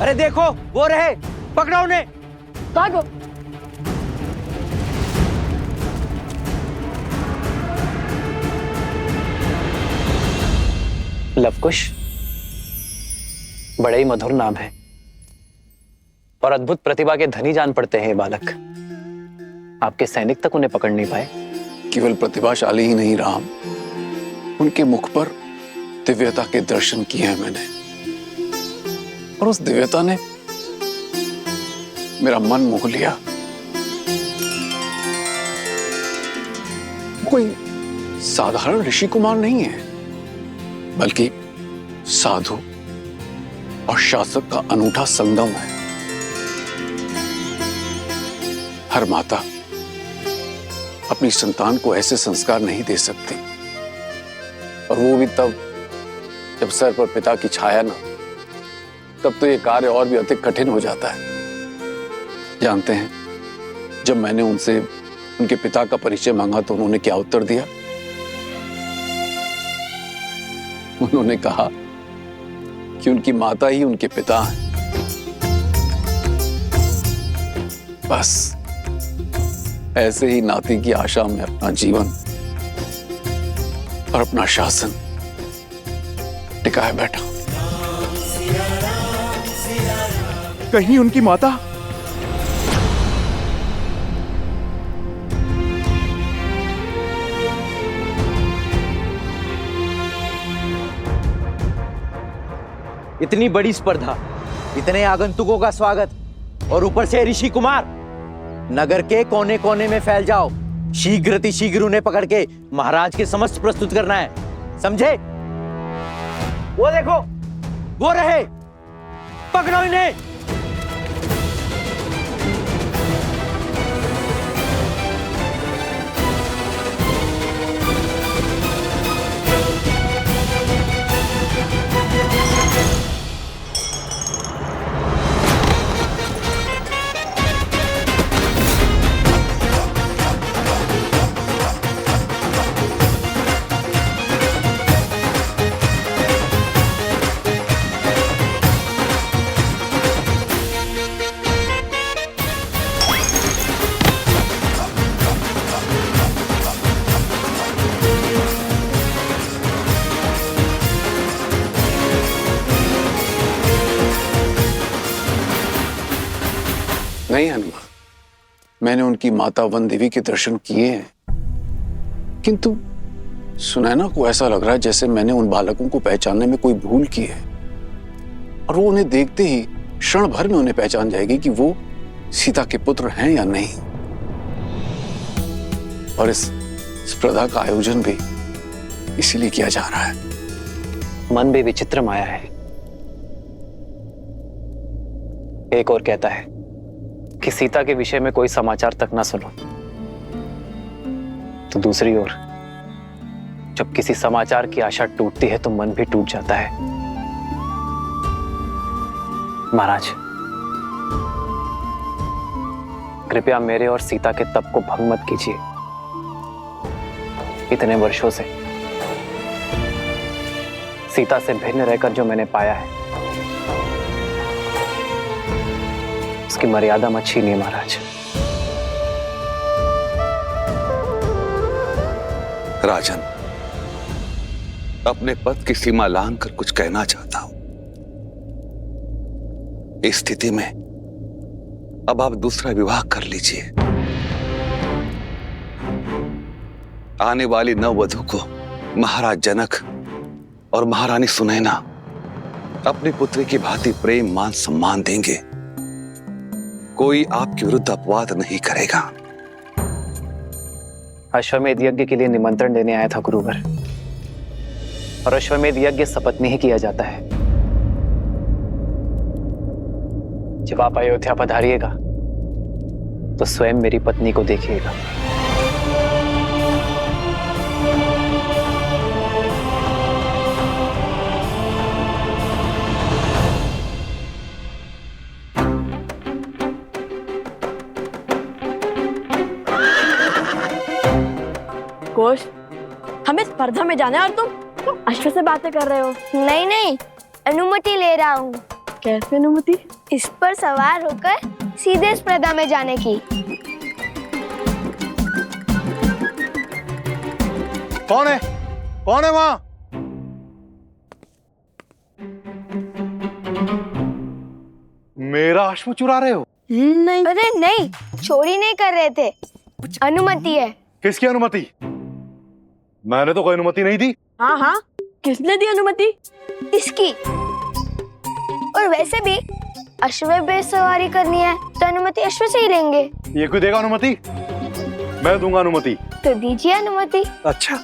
अरे देखो, वो रहे, पकड़ो उन्हें। भागो। लवकुश बड़े ही मधुर नाम है और अद्भुत प्रतिभा के धनी जान पड़ते हैं ये बालक। आपके सैनिक तक उन्हें पकड़ नहीं पाए। केवल प्रतिभाशाली ही नहीं राम, उनके मुख पर दिव्यता के दर्शन किए हैं मैंने, और उस दिव्यता ने मेरा मन मोह लिया। कोई साधारण ऋषि कुमार नहीं है, बल्कि साधु और शासक का अनूठा संगम है। हर माता अपनी संतान को ऐसे संस्कार नहीं दे सकती, और वो भी तब जब सर पर पिता की छाया ना, तब तो ये कार्य और भी अधिक कठिन हो जाता है। जानते हैं, जब मैंने उनसे उनके पिता का परिचय मांगा तो उन्होंने क्या उत्तर दिया? उन्होंने कहा कि उनकी माता ही उनके पिता हैं। बस ऐसे ही नाती की आशा में अपना जीवन और अपना शासन टिकाए बैठा। कहीं उनकी माता? इतनी बड़ी स्पर्धा, इतने आगंतुकों का स्वागत, और ऊपर से ऋषि कुमार। नगर के कोने कोने में फैल जाओ, शीघ्र उन्हें पकड़ के महाराज के समक्ष प्रस्तुत करना है, समझे? वो देखो, वो रहे, पकड़ो इन्हें। नहीं हनुमान, मैंने उनकी माता वन देवी के दर्शन किए हैं, किंतु सुनैना को ऐसा लग रहा है जैसे मैंने उन बालकों को पहचानने में कोई भूल की है, और वो उन्हें देखते ही क्षण भर में उन्हें पहचान जाएगी कि वो सीता के पुत्र हैं या नहीं। और इस स्पर्धा का आयोजन भी इसीलिए किया जा रहा है। मन भी विचित्र माया है। एक और कहता है कि सीता के विषय में कोई समाचार तक ना सुनो, तो दूसरी ओर जब किसी समाचार की आशा टूटती है तो मन भी टूट जाता है। महाराज, कृपया मेरे और सीता के तप को भंग मत कीजिए। इतने वर्षों से सीता से भिन्न रहकर जो मैंने पाया है, उसकी मर्यादा मत छीनिए महाराज। राजन, अपने पद की सीमा लांघ कर कुछ कहना चाहता हूं। इस स्थिति में अब आप दूसरा विवाह कर लीजिए। आने वाली नववधू को महाराज जनक और महारानी सुनैना अपनी पुत्री की भांति प्रेम मान सम्मान देंगे। कोई आपके विरुद्ध अपवाद नहीं करेगा। अश्वमेध यज्ञ के लिए निमंत्रण देने आया था गुरुवर, और अश्वमेध यज्ञ सपत्नी ही किया जाता है। जब आप अयोध्या पधारिएगा तो स्वयं मेरी पत्नी को देखिएगा। कोश, हमें स्पर्धा में जाना है और तुम अश्व से बातें कर रहे हो। नहीं नहीं, अनुमति ले रहा हूँ। कैसे अनुमति? इस पर सवार होकर सीधे स्पर्धा में जाने की। कौन है? कौन है वहां? मेरा अश्व चुरा रहे हो? नहीं। अरे नहीं, चोरी नहीं कर रहे थे, अनुमति है। किसकी अनुमति? मैंने तो कोई अनुमति नहीं दी। हाँ हाँ, किसने दी अनुमति? इसकी। और वैसे भी अश्व पे सवारी करनी है तो अनुमति अश्व से ही लेंगे। ये कोई देगा अनुमति? मैं दूंगा अनुमति। तो दीजिए अनुमति। अच्छा,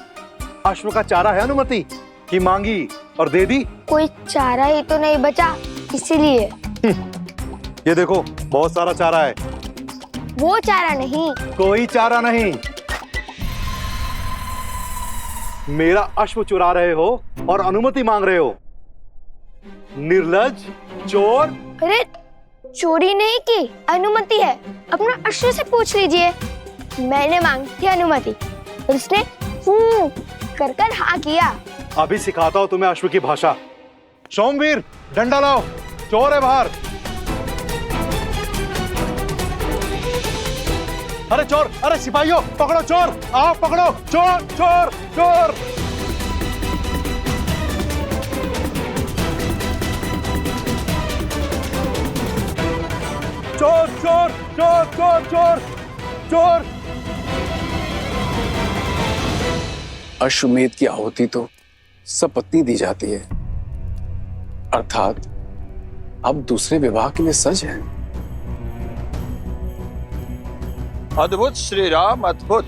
अश्व का चारा है अनुमति कि मांगी और दे दी? कोई चारा ही तो नहीं बचा, इसीलिए। ये देखो, बहुत सारा चारा है। वो चारा नहीं। कोई चारा नहीं। मेरा अश्व चुरा रहे हो और अनुमति मांग रहे हो। निर्लज्ज, चोर। अरे चोरी नहीं की, अनुमति है। अपना अश्व से पूछ लीजिए। मैंने मांगी थी अनुमति और उसने कर कर हाँ किया। अभी सिखाता हूं तुम्हें अश्व की भाषा। सोमवीर, डंडा लाओ, चोर है बाहर। अरे चोर, अरे सिपाहियों, पकड़ो चोर, आओ पकड़ो चोर, चोर, चोर। चोर, चोर, चोर, चोर, चोर, चोर। अश्वमेध की आहुति तो सपत्नी दी जाती है, अर्थात अब दूसरे विवाह के लिए सज है। अद्भुत श्री राम, अद्भुत।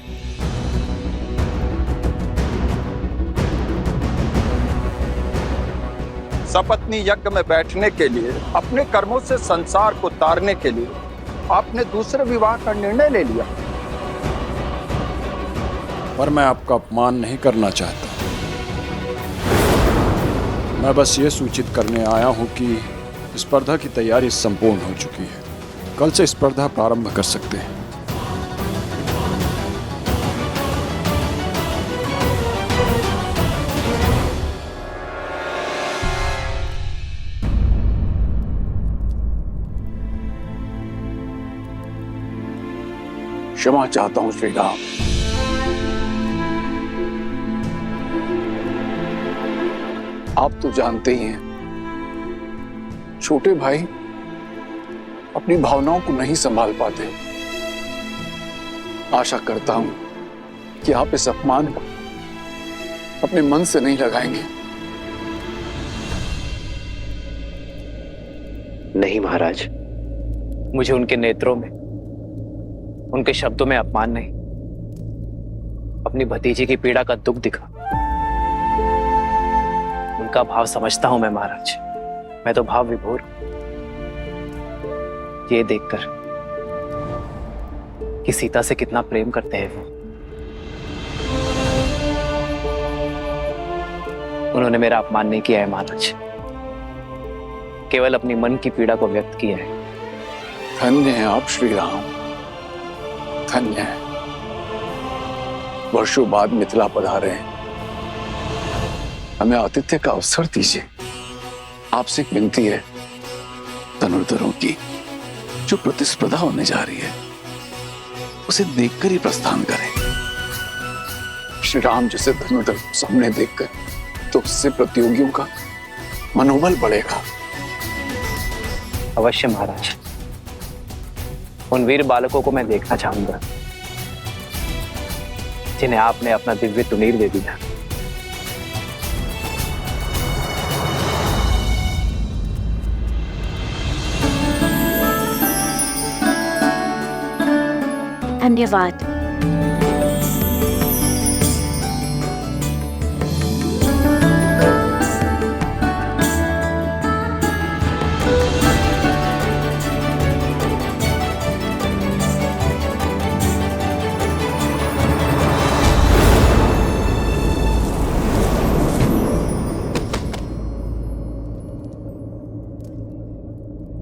सपत्नी यज्ञ में बैठने के लिए, अपने कर्मों से संसार को तारने के लिए आपने दूसरे विवाह का निर्णय ले लिया। पर मैं आपका अपमान नहीं करना चाहता। मैं बस ये सूचित करने आया हूं कि स्पर्धा की तैयारी संपूर्ण हो चुकी है। कल से स्पर्धा प्रारंभ कर सकते हैं। क्षमा चाहता हूं श्री राम। आप तो जानते ही हैं, छोटे भाई अपनी भावनाओं को नहीं संभाल पाते। आशा करता हूं कि आप इस अपमान को अपने मन से नहीं लगाएंगे। नहीं महाराज, मुझे उनके नेत्रों में, उनके शब्दों में अपमान नहीं, अपनी भतीजी की पीड़ा का दुख दिखा। उनका भाव समझता हूं मैं महाराज। मैं तो भाव विभोर हूं। ये देखकर कि सीता से कितना प्रेम करते हैं वो, उन्होंने मेरा अपमान नहीं किया है महाराज, केवल अपनी मन की पीड़ा को व्यक्त किया है। धन्य हैं आप श्री राम, धन्य है। वर्षों बाद मिथिला पधारे हैं, हमें आतिथ्य का अवसर दीजिए। आपसे एक विनती है, धनुर्धरों की जो प्रतिस्पर्धा होने जा रही है उसे देखकर ही प्रस्थान करें। श्री राम जैसे धनुर्धर को सामने देखकर तो उससे प्रतियोगियों का मनोबल बढ़ेगा। अवश्य महाराज, उन वीर बालकों को मैं देखना चाहूंगा जिन्हें आपने अपना दिव्य तुनीर दे दिया। धन्यवाद।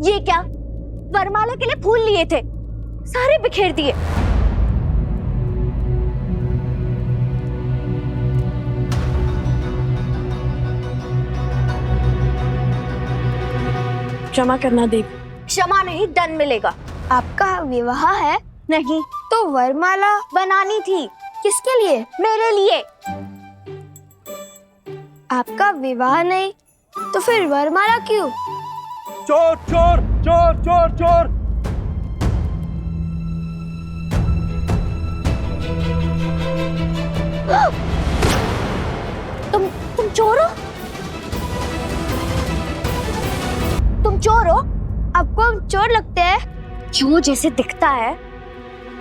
ये क्या? वरमाला के लिए फूल लिए थे, सारे बिखेर दिए। क्षमा करना देवी। क्षमा नहीं, दंड मिलेगा। आपका विवाह है? नहीं, तो वरमाला बनानी थी। किसके लिए? मेरे लिए। आपका विवाह नहीं तो फिर वरमाला क्यों? चोर चोर चोर चोर चोर! तुम चोर हो? तुम चोर हो? आपको हम चोर लगते हैं? जो जैसे दिखता है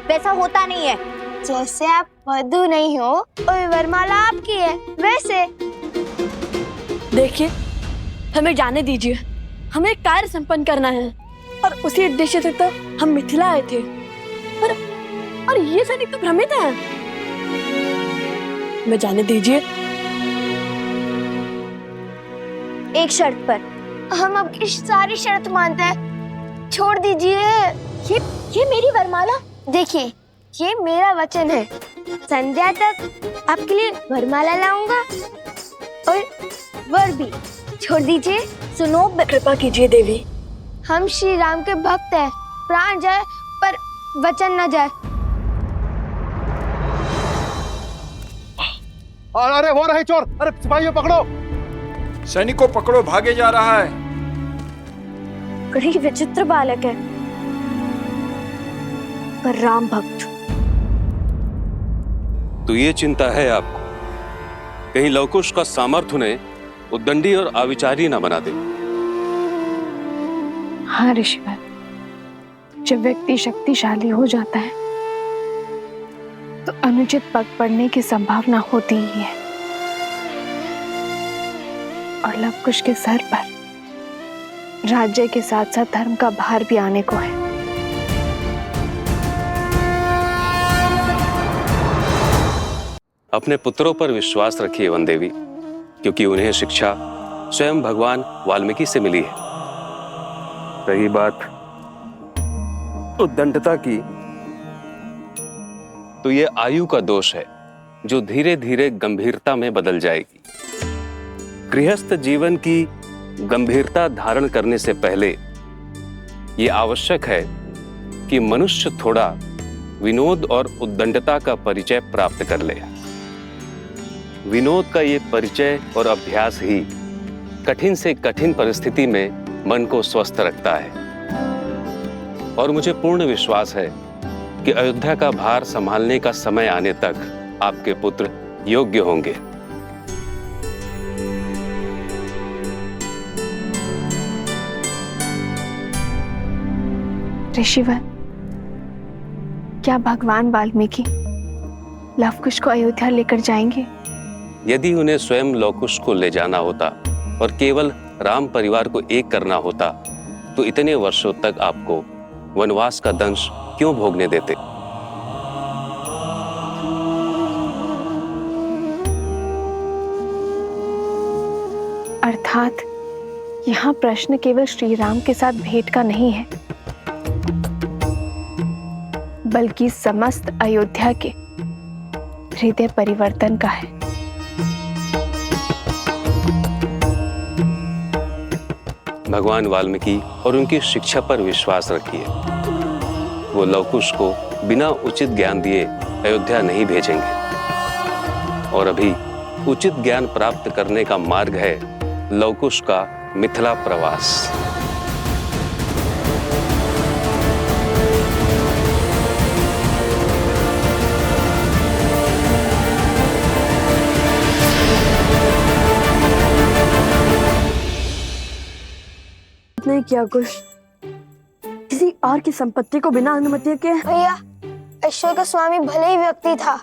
वैसा होता नहीं है। जैसे आप वधू नहीं हो और वरमाला आपकी है वैसे। देखिए, हमें जाने दीजिए, हमें कार्य संपन्न करना है और उसी उद्देश्य से तो हम मिथिला आए थे। और ये सैनिक तो भ्रमित हैं। हमें जाने दीजिए। एक शर्त पर। हम आपकी सारी शर्त मानते हैं, छोड़ दीजिए। ये मेरी वरमाला। देखिए, ये मेरा वचन है, संध्या तक आपके लिए वरमाला लाऊंगा और वर भी। छोड़ दीजिए। सुनो, कृपा कीजिए देवी। हम श्री राम के भक्त हैं, प्राण जाए पर वचन न जाए। अरे वो रहे चोर! अरे सिपाहियों पकड़ो! सैनिकों पकड़ो, भागे जा रहा है। बड़ी विचित्र बालक है, पर राम भक्त। तो ये चिंता है आपको, कहीं लवकुश का सामर्थ्य उन्हें उद्दंडी और अविचारी ना बना दे। हाँ ऋषिवर, जब व्यक्ति शक्तिशाली हो जाता है तो अनुचित पग पड़ने की संभावना होती ही है, और लवकुश के सर पर राज्य के साथ साथ धर्म का भार भी आने को है। अपने पुत्रों पर विश्वास रखिए वन देवी, क्योंकि उन्हें शिक्षा स्वयं भगवान वाल्मीकि से मिली है। रही बात उद्दंडता की, तो ये आयु का दोष है जो धीरे धीरे गंभीरता में बदल जाएगी। गृहस्थ जीवन की गंभीरता धारण करने से पहले ये आवश्यक है कि मनुष्य थोड़ा विनोद और उद्दंडता का परिचय प्राप्त कर ले। विनोद का ये परिचय और अभ्यास ही कठिन से कठिन परिस्थिति में मन को स्वस्थ रखता है। और मुझे पूर्ण विश्वास है कि अयोध्या का भार संभालने का समय आने तक आपके पुत्र योग्य होंगे। ऋषिवर, क्या भगवान वाल्मीकि लवकुश को अयोध्या लेकर जाएंगे? यदि उन्हें स्वयं लवकुश को ले जाना होता और केवल राम परिवार को एक करना होता, तो इतने वर्षों तक आपको वनवास का दंश क्यों भोगने देते? अर्थात यहाँ प्रश्न केवल श्री राम के साथ भेंट का नहीं है, बल्कि समस्त अयोध्या के हृदय परिवर्तन का है। भगवान वाल्मीकि और उनकी शिक्षा पर विश्वास रखिए। वो लवकुश को बिना उचित ज्ञान दिए अयोध्या नहीं भेजेंगे। और अभी उचित ज्ञान प्राप्त करने का मार्ग है लवकुश का मिथिला प्रवास। नहीं किया कुछ, किसी और की संपत्ति को बिना अनुमति के। भैया, अश्व का स्वामी भले ही व्यक्ति था,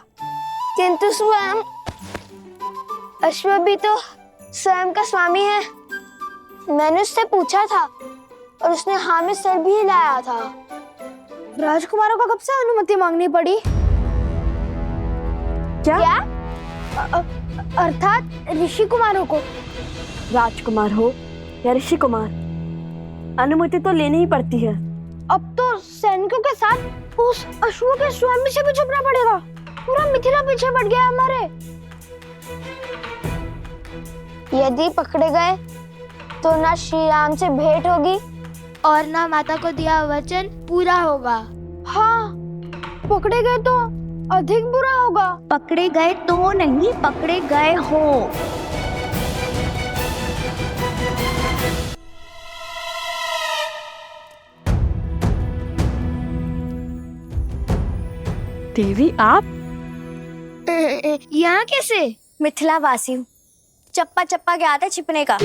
किंतु स्वयं अश्व भी तो स्वयं का स्वामी है। मैंने उससे पूछा था और उसने हाँ में सर भी हिलाया था। राजकुमारों को कब से अनुमति मांगनी पड़ी? क्या? अर्थात ऋषि कुमारों को। राजकुमार हो या ऋषि कुमार, अनुमति तो लेनी ही पड़ती है। अब तो सैनिकों के साथ उस अश्व के स्वामी से भी छुपना पड़ेगा। पूरा मिथिला पीछे पड़ गया हमारे। यदि पकड़े गए तो ना श्री राम से भेंट होगी और ना माता को दिया वचन पूरा होगा। हाँ, पकड़े गए तो अधिक बुरा होगा। पकड़े गए तो नहीं, पकड़े गए हो। देवी आप? यहाँ कैसे? मिथिला वासी हूँ, चप्पा चप्पा क्या आता है छिपने का।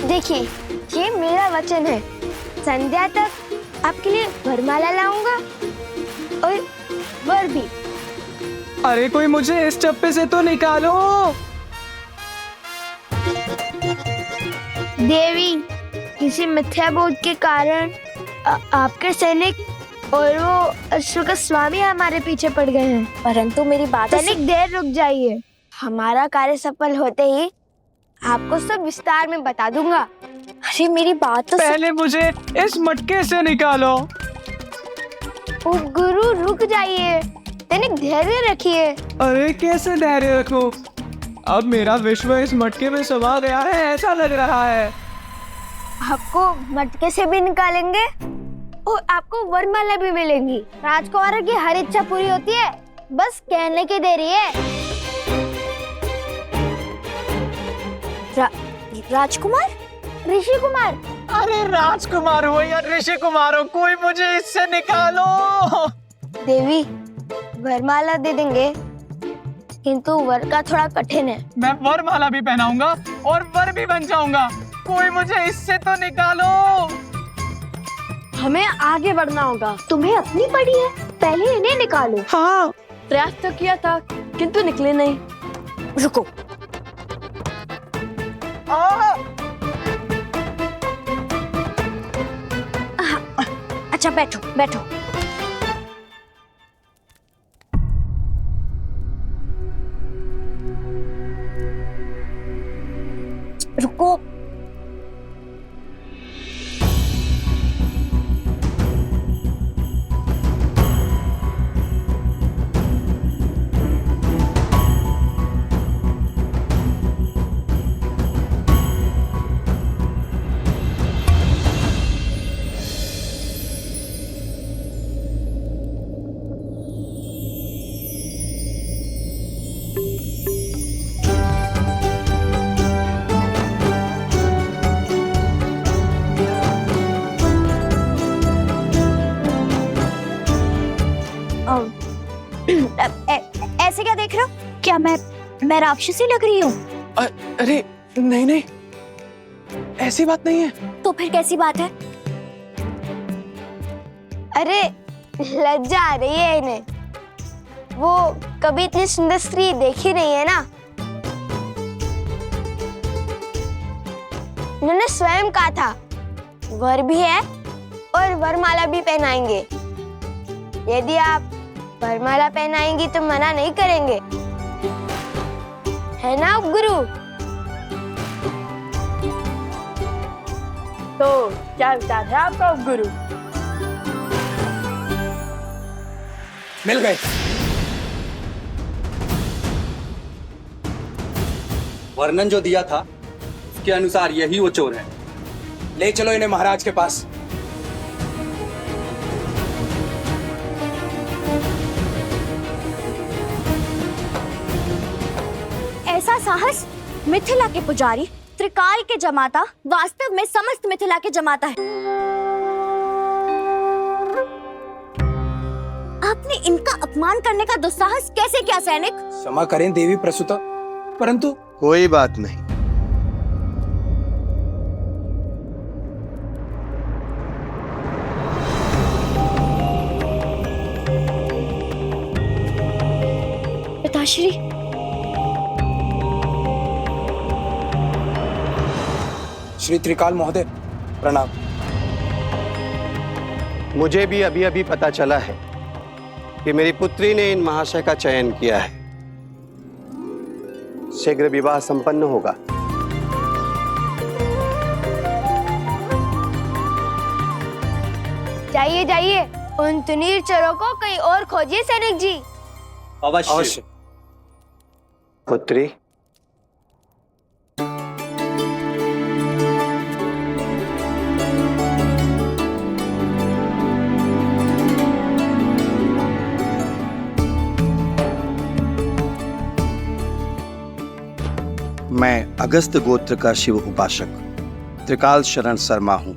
देखिए, ये मेरा वचन है, संध्या तक आपके लिए वरमाला लाऊंगा और वर भी। अरे कोई मुझे इस चप्पे से तो निकालो। देवी, किसी मिथ्या बोध के कारण आपके सैनिक और वो अश्व का स्वामी हमारे पीछे पड़ गए हैं। परंतु मेरी बात सैनिक, देर रुक जाइए। हमारा कार्य सफल होते ही आपको सब विस्तार में बता दूंगा। अरे मेरी बात तो पहले मुझे इस मटके से निकालो। ओ गुरु, रुक जाइए, सैनिक धैर्य रखिए। अरे कैसे धैर्य रखूं? अब मेरा विश्व इस मटके में समा गया है, ऐसा लग रहा है। आपको मटके से भी निकालेंगे और आपको वरमाला भी मिलेंगी। राजकुमार की हर इच्छा पूरी होती है, बस कहने की देरी है। राजकुमार? ऋषि कुमार? अरे राजकुमार हो या ऋषि कुमार हो, कोई मुझे इससे निकालो। देवी, वरमाला दे देंगे, किंतु वर का थोड़ा कठिन है। मैं वरमाला भी पहनाऊंगा और वर भी बन जाऊंगा, कोई मुझे इससे तो निकालो। हमें आगे बढ़ना होगा। तुम्हें अपनी पड़ी है, पहले इन्हें निकालो। हाँ, प्रयास तो किया था, किंतु निकले नहीं। रुको। अच्छा बैठो बैठो। रुको। ऐसे क्या देख रहे हो? क्या मैं राक्षसी लग रही हूँ? अरे नहीं नहीं, ऐसी बात नहीं है। तो फिर कैसी बात है? अरे लज्जा आ रही है इन्हें, वो कभी इतनी सुंदर स्त्री देखी नहीं है ना। उन्होंने स्वयं कहा था वर भी है और वरमाला भी पहनाएंगे। यदि आप वरमाला पहनाएंगी तो मना नहीं करेंगे, है ना गुरु? तो क्या विचार है आपका गुरु? मिल गए। वर्णन जो दिया था उसके अनुसार यही वो चोर है। ले चलो इन्हें महाराज के पास। ऐसा साहस मिथिला के पुजारी, त्रिकाल के जमाता, वास्तव में समस्त मिथिला के जमाता है। आपने इनका अपमान करने का दुस्साहस कैसे किया सैनिक? क्षमा करें देवी प्रसूता, परंतु कोई बात नहीं। पिताश्री, श्री त्रिकाल महोदय, प्रणाम। मुझे भी अभी अभी पता चला है कि मेरी पुत्री ने इन महाशय का चयन किया है। शीघ्र विवाह संपन्न होगा। जाइए जाइए, उन तुनीर चोरों को कहीं और खोजिए सैनिक जी। अवश्य। पुत्री, मैं अगस्त गोत्र का शिव उपासक त्रिकाल शरण शर्मा हूं।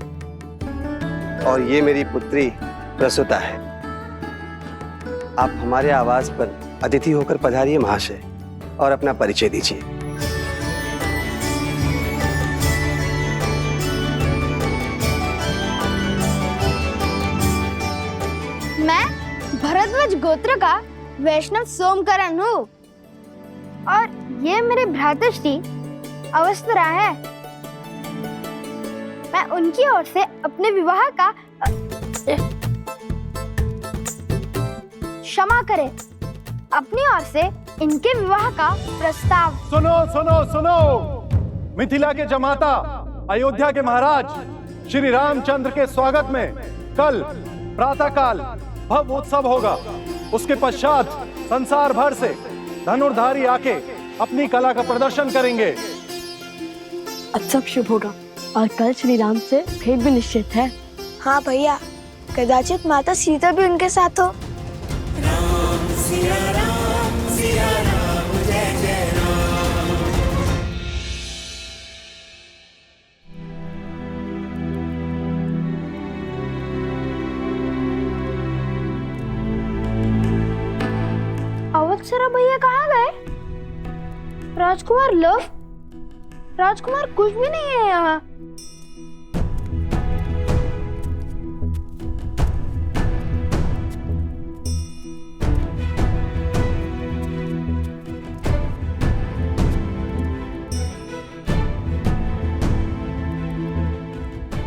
और ये मेरी पुत्री प्रसूता है। आप हमारे आवास पर अतिथि होकर पधारिए महाशय, और अपना परिचय दीजिए। मैं भरद्वाज गोत्र का वैष्णव सोमकरण हूँ, और ये मेरे भ्रातृश्री अवस्थरा है। मैं उनकी ओर से अपने विवाह का क्षमा करें, अपनी ओर से इनके विवाह का प्रस्ताव। सुनो सुनो सुनो, मिथिला के जमाता अयोध्या के महाराज श्री रामचंद्र के स्वागत में कल प्रातःकाल भव्य उत्सव होगा। उसके पश्चात संसार भर से धनुर्धारी आके अपनी कला का प्रदर्शन करेंगे। अच्छा शुभ होगा, और कल श्री राम से भेंट भी निश्चित है। हाँ भैया, कदाचित माता सीता भी उनके साथ हो। अवत्सरा भैया कहाँ गए? राजकुमार लव, राजकुमार कुछ भी नहीं है यहाँ।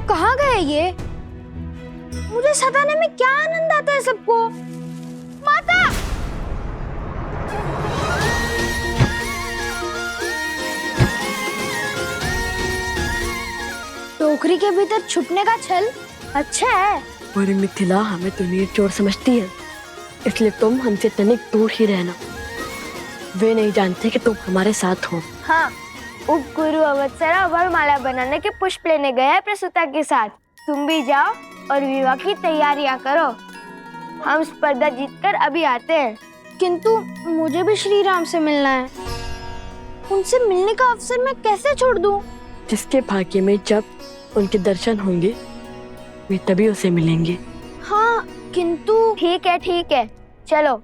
कहाँ गए ये? मुझे सताने में क्या आनंद आता है सबको। माता! टोकरी के भीतर छुपने का छल अच्छा है। और मिथिला हमें तो नीच समझती है, इसलिए तुम हमसे तनिक दूर ही रहना। वे नहीं जानते कि तुम हमारे साथ हो। हाँ, उपगुरु अवत्सरा वरमाला बनाने के पुष्प लेने गया है प्रसूता के साथ। तुम भी जाओ और विवाह की तैयारियां करो। हम स्पर्धा जीतकर अभी आते हैं। किंतु मुझे भी श्री राम से मिलना है। उनसे मिलने का अवसर मैं कैसे छोड़ दूं? जिसके भाग्य में जब उनके दर्शन होंगे वे तभी उसे मिलेंगे। हाँ, किंतु ठीक है, चलो,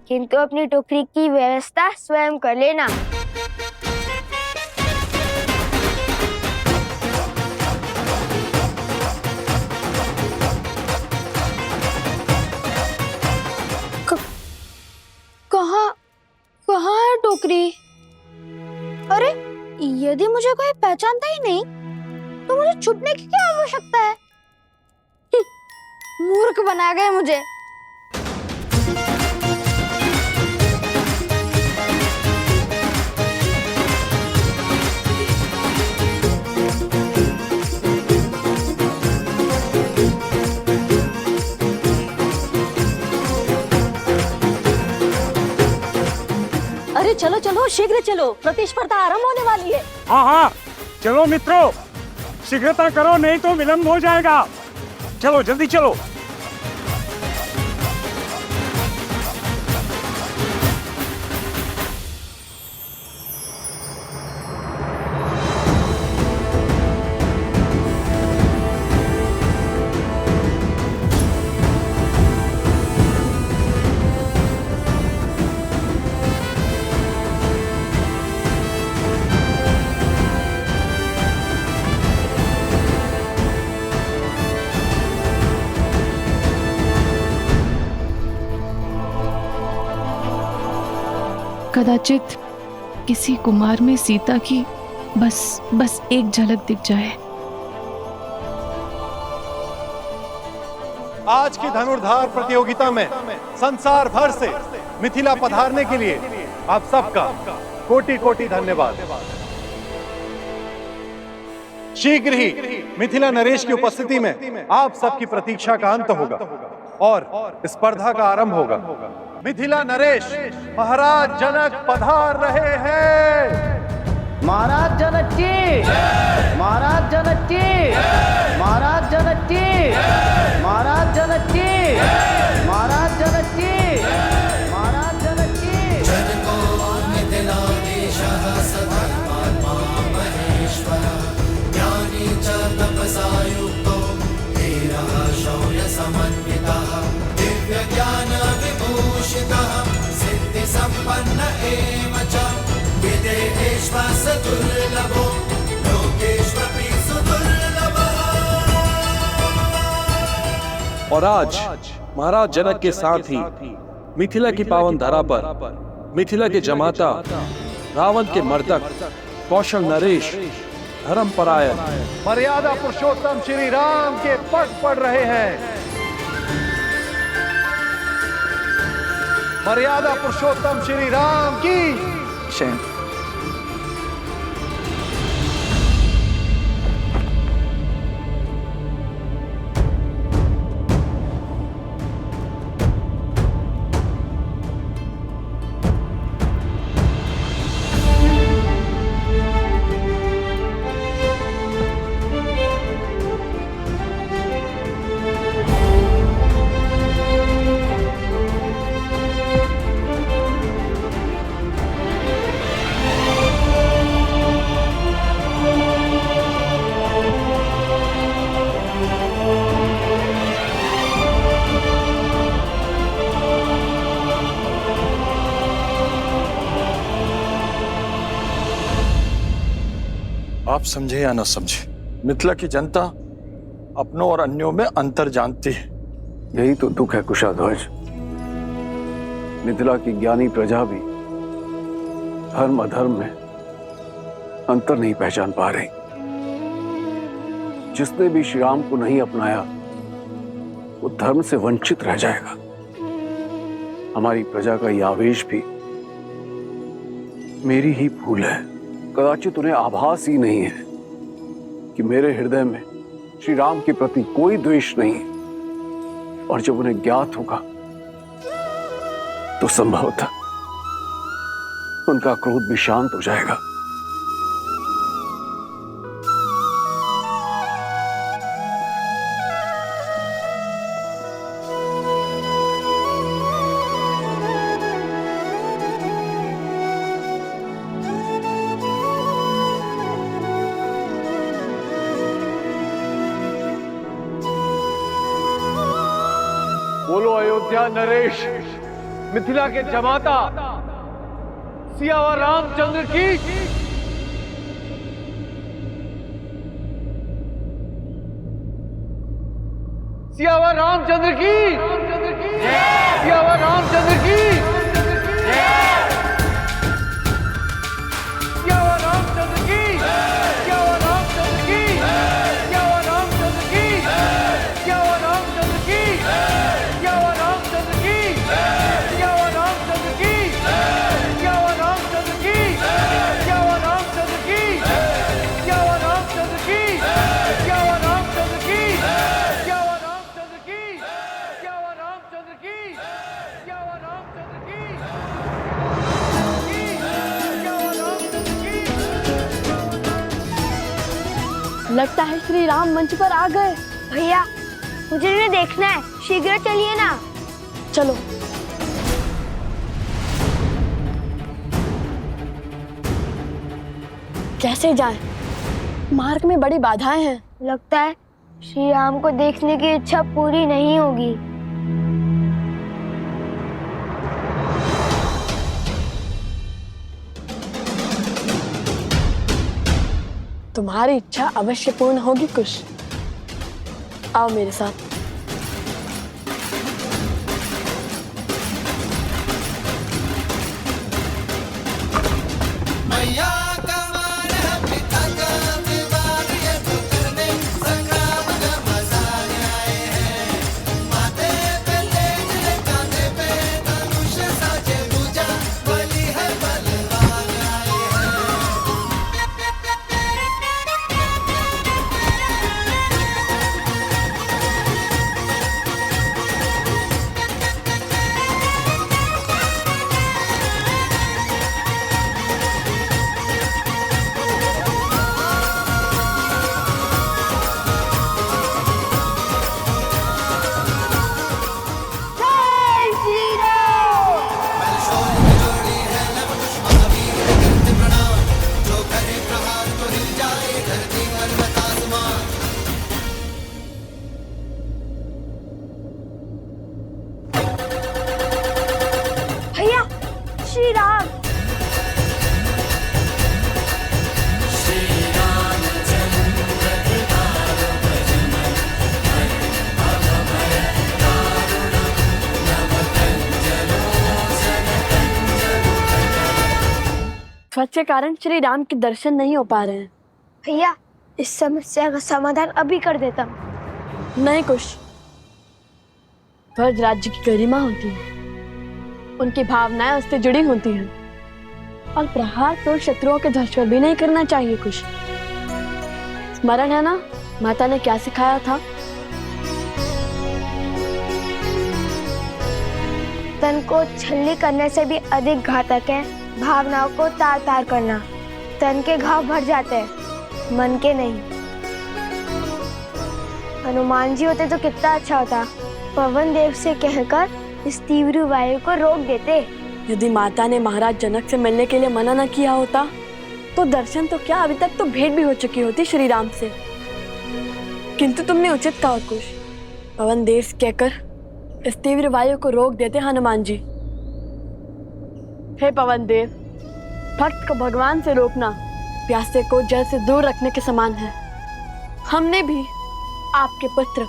किंतु अपनी टोकरी की व्यवस्था स्वयं कर लेना। कहाँ है टोकरी? अरे, यदि मुझे कोई पहचानता ही नहीं तो मुझे छुपने की क्या आवश्यकता है? मूर्ख बना गए मुझे। अरे चलो चलो, शीघ्र चलो, प्रतिस्पर्धा आरंभ होने वाली है। हाँ, चलो मित्रों, शीघ्रता करो, नहीं तो विलंब हो जाएगा। चलो जल्दी चलो। कदाचित किसी कुमार में सीता की बस एक झलक दिख जाए। आज की धनुर्धार प्रतियोगिता में संसार भर से मिथिला पधारने के लिए आप सबका कोटि कोटि धन्यवाद। शीघ्र ही मिथिला नरेश की उपस्थिति में आप सबकी प्रतीक्षा का अंत होगा और स्पर्धा का आरंभ होगा। मिथिला नरेश महाराज जनक पधार रहे हैं। महाराज जनक की, महाराज जनक की, महाराज जनक की, महाराज जनक की, महाराज जनक की, महाराज जनक की। जनको मिथिलाधीशः सधर्मात्मा महेश्वरः ज्ञानी च तपसा युक्तो धीरः शौर्यसमन्वितः दिव्य ज्ञान विभूषितः सिद्धि संपन्न एव च विदेहेश्वास दुर्लभो लोकेश्वपि सुदुर्लभः। और आज महाराज जनक के साथ ही मिथिला की पावन धरा पर मिथिला के जमाता रावण के मर्दक कौशल नरेश धर्मपरायण मर्यादा पुरुषोत्तम श्री राम के पट पड़ रहे हैं। मर्यादा पुरुषोत्तम श्री राम की शयन। आप समझे या न समझे, मिथिला की जनता अपनों और अन्यों में अंतर जानती है। यही तो दुख है कुशाध्वज। मिथिला की ज्ञानी प्रजा भी धर्म अधर्म में अंतर नहीं पहचान पा रही। जिसने भी श्री राम को नहीं अपनाया वो धर्म से वंचित रह जाएगा। हमारी प्रजा का यह आवेश भी मेरी ही भूल है। कदाचित उन्हें आभास ही नहीं है कि मेरे हृदय में श्री राम के प्रति कोई द्वेष नहीं है। और जब उन्हें ज्ञात होगा तो संभवतः उनका क्रोध भी शांत हो जाएगा। बोलो अयोध्या नरेश मिथिला के जमाता सियावर रामचंद्र की। सियावर रामचंद्र की, सियावर रामचंद्र की, सियावर रामचंद्र की, सियावर रामचंद्र की, सियावर रामचंद्र की, सियावर रामचंद्र की, सियावर रामचंद्र की, सियावर रामचंद्र की, सियावर रामचंद्र की, सियावर रामचंद्र की, सियावर रामचंद्र की, सियावर रामचंद्र की, सियावर रामचंद्र की, सियावर रामचंद्र की, सियावर रामचंद्र की, लगता है श्री राम मंच पर आ गए। भैया मुझे इन्हें देखना है, शीघ्र चलिए ना। चलो। कैसे जाएं? मार्ग में बड़ी बाधाएं हैं। लगता है श्री राम को देखने की इच्छा पूरी नहीं होगी। तुम्हारी इच्छा अवश्य पूर्ण होगी कुश। आओ मेरे साथ। ध्वज के कारण श्री राम के दर्शन नहीं हो पा रहे हैं। भैया, इस समस्या का समाधान अभी कर देता हूँ। नहीं कुछ, ध्वज राज्य की गरिमा होती है, उनकी भावनाएं उससे जुड़ी होती हैं, और प्रहार तो शत्रुओं के ध्वज पर भी नहीं करना चाहिए। कुछ स्मरण है ना माता ने क्या सिखाया था? तन को छल्ली करने से भी अधिक घातक है भावनाओं को तार तार करना। तन के घाव भर जाते हैं, मन के नहीं। हनुमान जी होते तो कितना अच्छा होता, पवन देव से कहकर इस तीव्र वायु को रोक देते। यदि माता ने महाराज जनक से मिलने के लिए मना न किया होता तो दर्शन तो क्या, अभी तक तो भेंट भी हो चुकी होती श्री राम से। किंतु तुमने उचित कहा कुछ, पवन देव कहकर इस तीव्र वायु को रोक देते हनुमान जी। हे पवन देव, भक्त को भगवान से रोकना प्यासे को जल से दूर रखने के समान है। हमने भी आपके पुत्र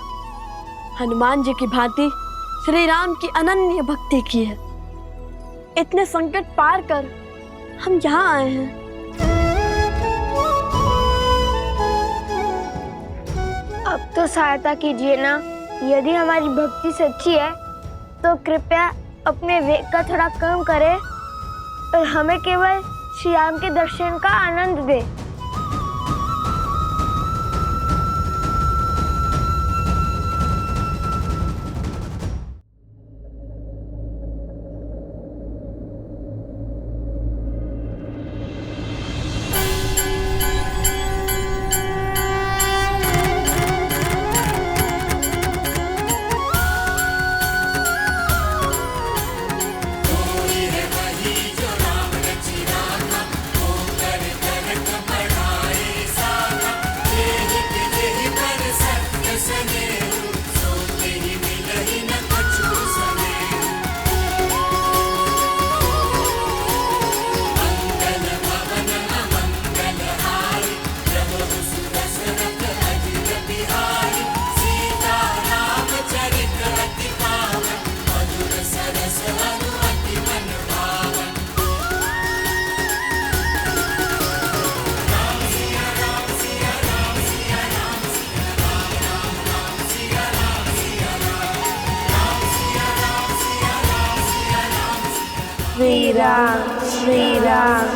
हनुमान जी की भांति श्री राम की अनन्य भक्ति की है। इतने संकट पार कर हम यहाँ आए हैं। अब तो सहायता कीजिए ना। यदि हमारी भक्ति सच्ची है तो कृपया अपने वेग का थोड़ा कम करें और हमें केवल श्री राम के दर्शन का आनंद दे। श्री राम श्री राम।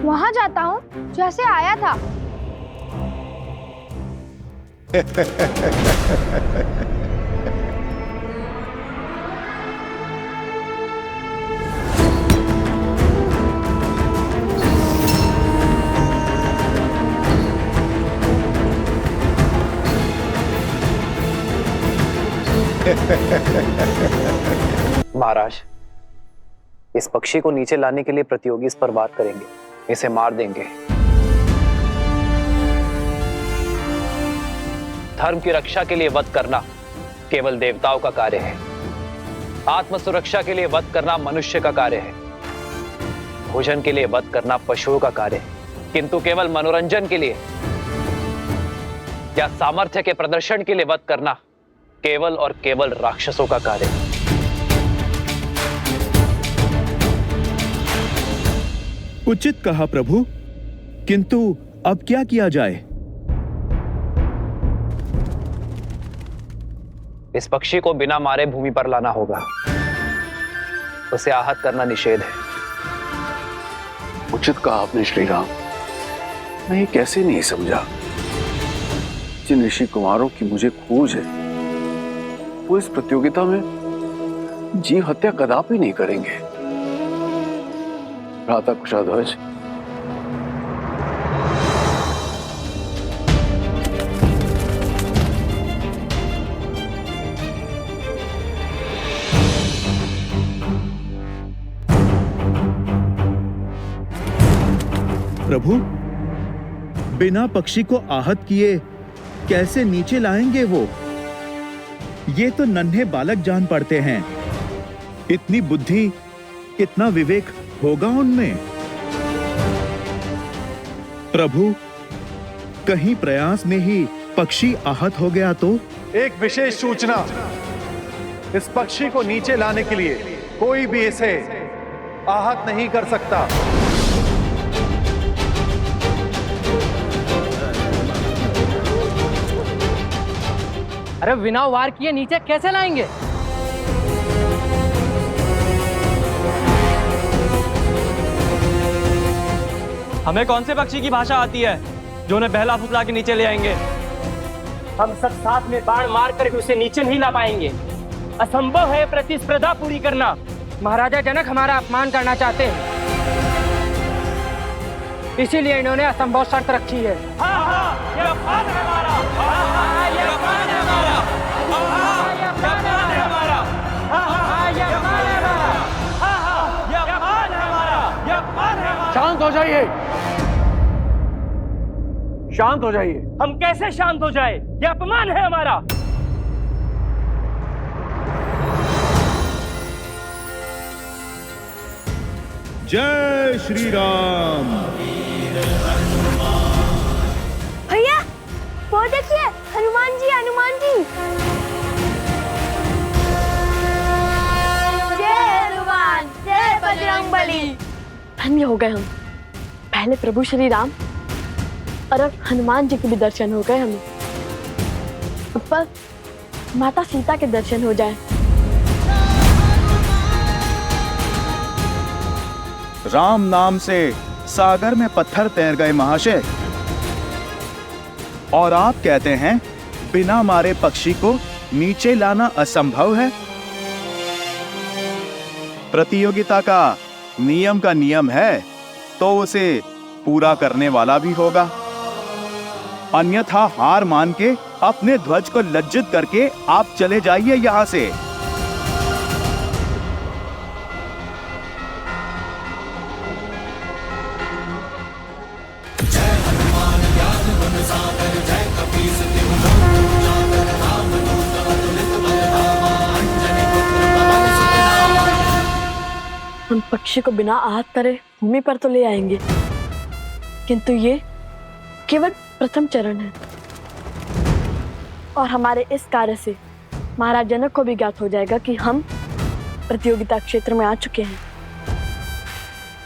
वहां जाता हूँ जैसे आया था। महाराज, इस पक्षी को नीचे लाने के लिए प्रतियोगी इस पर वार करेंगे, इसे मार देंगे। धर्म की रक्षा के लिए वध करना केवल देवताओं का कार्य है, आत्म सुरक्षा के लिए वध करना मनुष्य का कार्य है, भोजन के लिए वध करना पशुओं का कार्य है, किंतु केवल मनोरंजन के लिए या सामर्थ्य के प्रदर्शन के लिए वध करना केवल और केवल राक्षसों का कार्य है। उचित कहा प्रभु, किंतु अब क्या किया जाए? इस पक्षी को बिना मारे भूमि पर लाना होगा, उसे आहत करना निषेध है। उचित कहा आपने श्री राम। मैं ये कैसे नहीं समझा। जिन ऋषि कुमारों की मुझे खोज है वो इस प्रतियोगिता में जीव हत्या कदापि नहीं करेंगे। भ्राता कुशाध्वज, प्रभु, बिना पक्षी को आहत किए कैसे नीचे लाएंगे वो? ये तो नन्हे बालक जान पड़ते हैं। इतनी बुद्धि, इतना विवेक होगा उनमें? प्रभु, कहीं प्रयास में ही पक्षी आहत हो गया तो? एक विशेष सूचना, इस पक्षी को नीचे लाने के लिए कोई भी इसे आहत नहीं कर सकता। अरे बिना वार किए नीचे कैसे लाएंगे? हमें कौन से पक्षी की भाषा आती है जो उन्हें बहला फुसला के नीचे ले आएंगे? हम सब साथ में बाण मार कर भी उसे नीचे नहीं ला पाएंगे। असंभव है प्रतिस्पर्धा पूरी करना। महाराजा जनक हमारा अपमान करना चाहते हैं, इसीलिए इन्होंने असंभव शर्त रखी है। ये अपमान है हमारा। ये अपमान है हमारा। ये अपमान है हमारा। ये अपमान है हमारा। ये अपमान है हमारा। ये अपमान है हमारा। शांत हो जाइए, शांत हो जाइए। हम कैसे शांत हो जाए? ये अपमान है हमारा। जय श्री राम। भैया वो देखिए, हनुमान जी, हनुमान जी। जय हनुमान, जय बजरंगबली। धन्य हो गए हम। पहले प्रभु श्री राम और अब हनुमान जी के भी दर्शन हो गए हमें। ऊपर माता सीता के दर्शन हो जाए। राम नाम से सागर में पत्थर तैर गए महाशय, और आप कहते हैं बिना मारे पक्षी को नीचे लाना असंभव है। प्रतियोगिता का नियम है तो उसे पूरा करने वाला भी होगा, अन्यथा हार मान के अपने ध्वज को लज्जित करके आप चले जाइए यहां से। हम पक्षी को बिना आहत करे भूमि पर तो ले आएंगे, किंतु ये केवल प्रथम चरण है और हमारे इस कार्य से महाराज जनक को भी ज्ञात हो जाएगा कि हम प्रतियोगिता क्षेत्र में आ चुके हैं।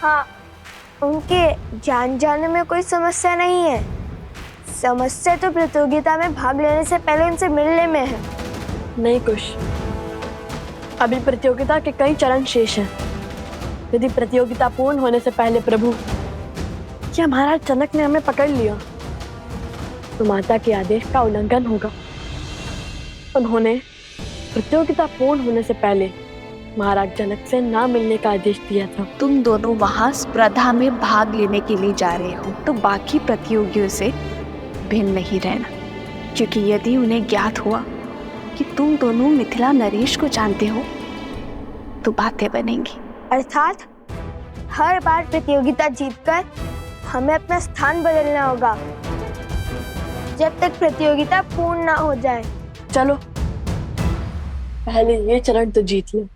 हाँ, उनके जान जाने में कोई समस्या नहीं है। समस्या तो प्रतियोगिता में भाग लेने से पहले उनसे मिलने में है। नहीं कुश, अभी प्रतियोगिता के कई चरण शेष हैं। यदि प्रतियोगिता पूर्ण होने से पहले प्रभु क्या महाराज जनक ने हमें पकड़ लिया तो माता के आदेश का उल्लंघन होगा। उन्होंने प्रतियोगिता पूर्ण होने से पहले महाराज जनक से ना मिलने का आदेश दिया था। तुम दोनों वहां स्पर्धा में भाग लेने के लिए जा रहे हो तो बाकी प्रतियोगियों से भिन्न नहीं रहना, क्योंकि यदि उन्हें ज्ञात हुआ कि तुम दोनों मिथिला नरेश को जानते हो तो बातें बनेंगी। अर्थात हर बार प्रतियोगिता जीतकर हमें अपना स्थान बदलना होगा जब तक प्रतियोगिता पूर्ण ना हो जाए। चलो पहले ये चरण तो जीत लो।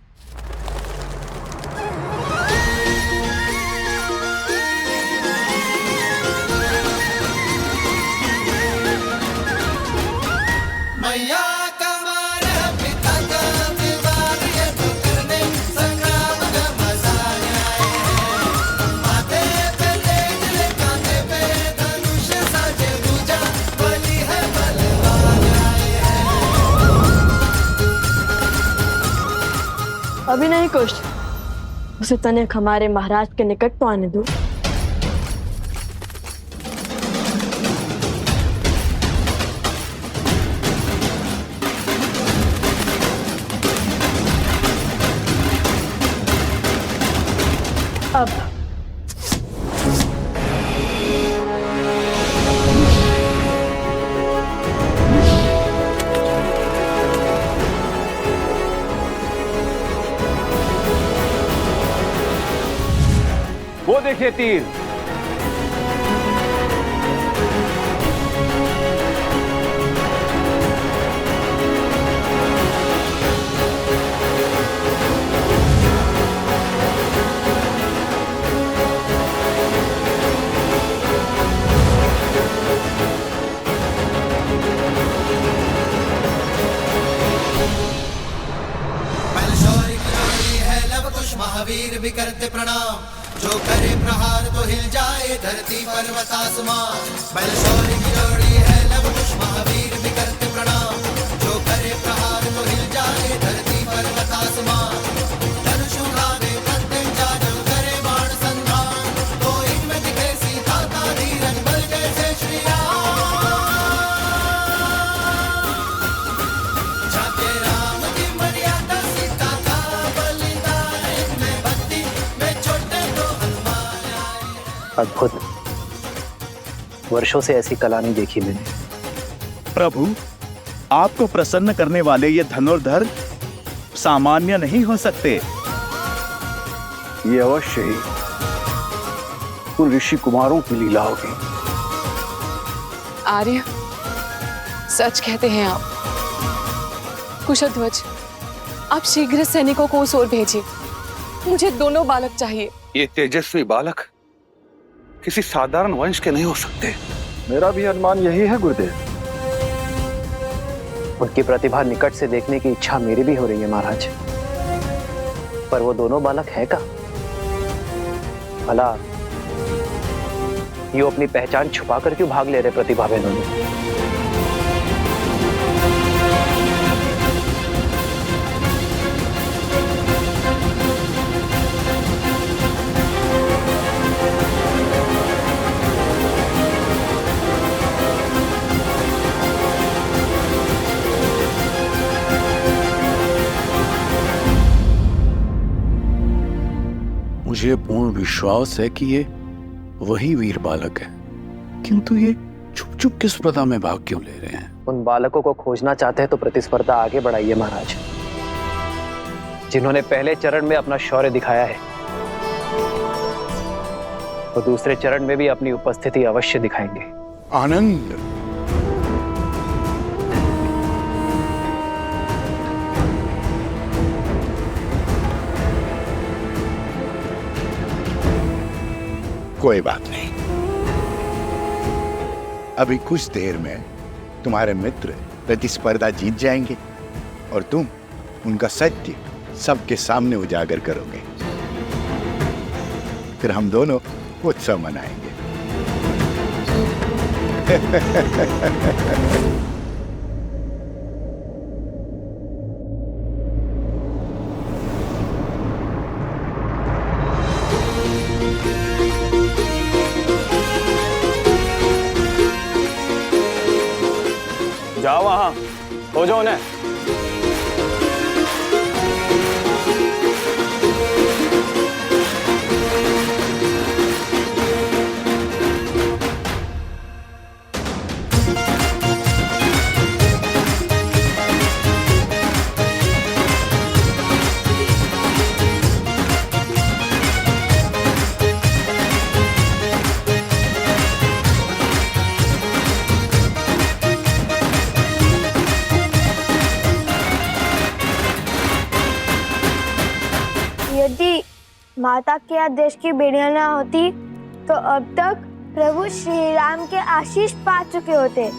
अभी नहीं कुछ, उसे तनिक हमारे महाराज के निकट तो आने दो। अब वो देखिए तीर। भी करते प्रणाम। जो करे प्रहार तो हिल जाए धरती पर्वत आसमान। बल शौर्य की जोड़ी है लव कुश महावीर भी करते प्रणाम। जो करे प्रहार तो हिल जाए धरती पर्वत आसमान। धनुष उठावे प्रत्यंचा जो करे बाण संधान। तो इनमें दिखे सीता का धीरज बल जैसे श्री राम। जाते राम की मर्यादा सीता का बलिदान। इनमें भक्ति में छोटे तो हनुमान आए। अद्भुत, वर्षों से ऐसी कला नहीं देखी मैंने। प्रभु, आपको प्रसन्न करने वाले ये धनुर्धर सामान्य नहीं हो सकते। ये अवश्य ही उन ऋषि कुमारों की लीला होगी। आर्य, सच कहते हैं आप। कुशध्वज, आप शीघ्र सैनिकों को उस ओर भेजिए। मुझे दोनों बालक चाहिए। ये तेजस्वी बालक किसी साधारण वंश के नहीं हो सकते। मेरा भी अनुमान यही है गुरुदेव। उनकी प्रतिभा निकट से देखने की इच्छा मेरी भी हो रही है महाराज, पर वो दोनों बालक है का? भला ये अपनी पहचान छुपाकर क्यों भाग ले रहे प्रतिभा बहनों में? मुझे पूर्ण विश्वास है कि ये वही वीर बालक है, किंतु ये छुप छुप किस स्पर्धा में भाग क्यों ले रहे हैं? उन बालकों को खोजना चाहते हैं तो प्रतिस्पर्धा आगे बढ़ाइए महाराज। जिन्होंने पहले चरण में अपना शौर्य दिखाया है, वो दूसरे चरण में भी अपनी उपस्थिति अवश्य दिखाएंगे। आनंद, कोई बात नहीं, अभी कुछ देर में तुम्हारे मित्र प्रतिस्पर्धा जीत जाएंगे और तुम उनका सत्य सबके सामने उजागर करोगे। फिर हम दोनों उत्सव मनाएंगे। जाओ वहां, हो जाओ उन्हें। यदि माता के आदेश की बेड़ियां ना होती तो अब तक प्रभु श्री राम के आशीष पा चुके होते,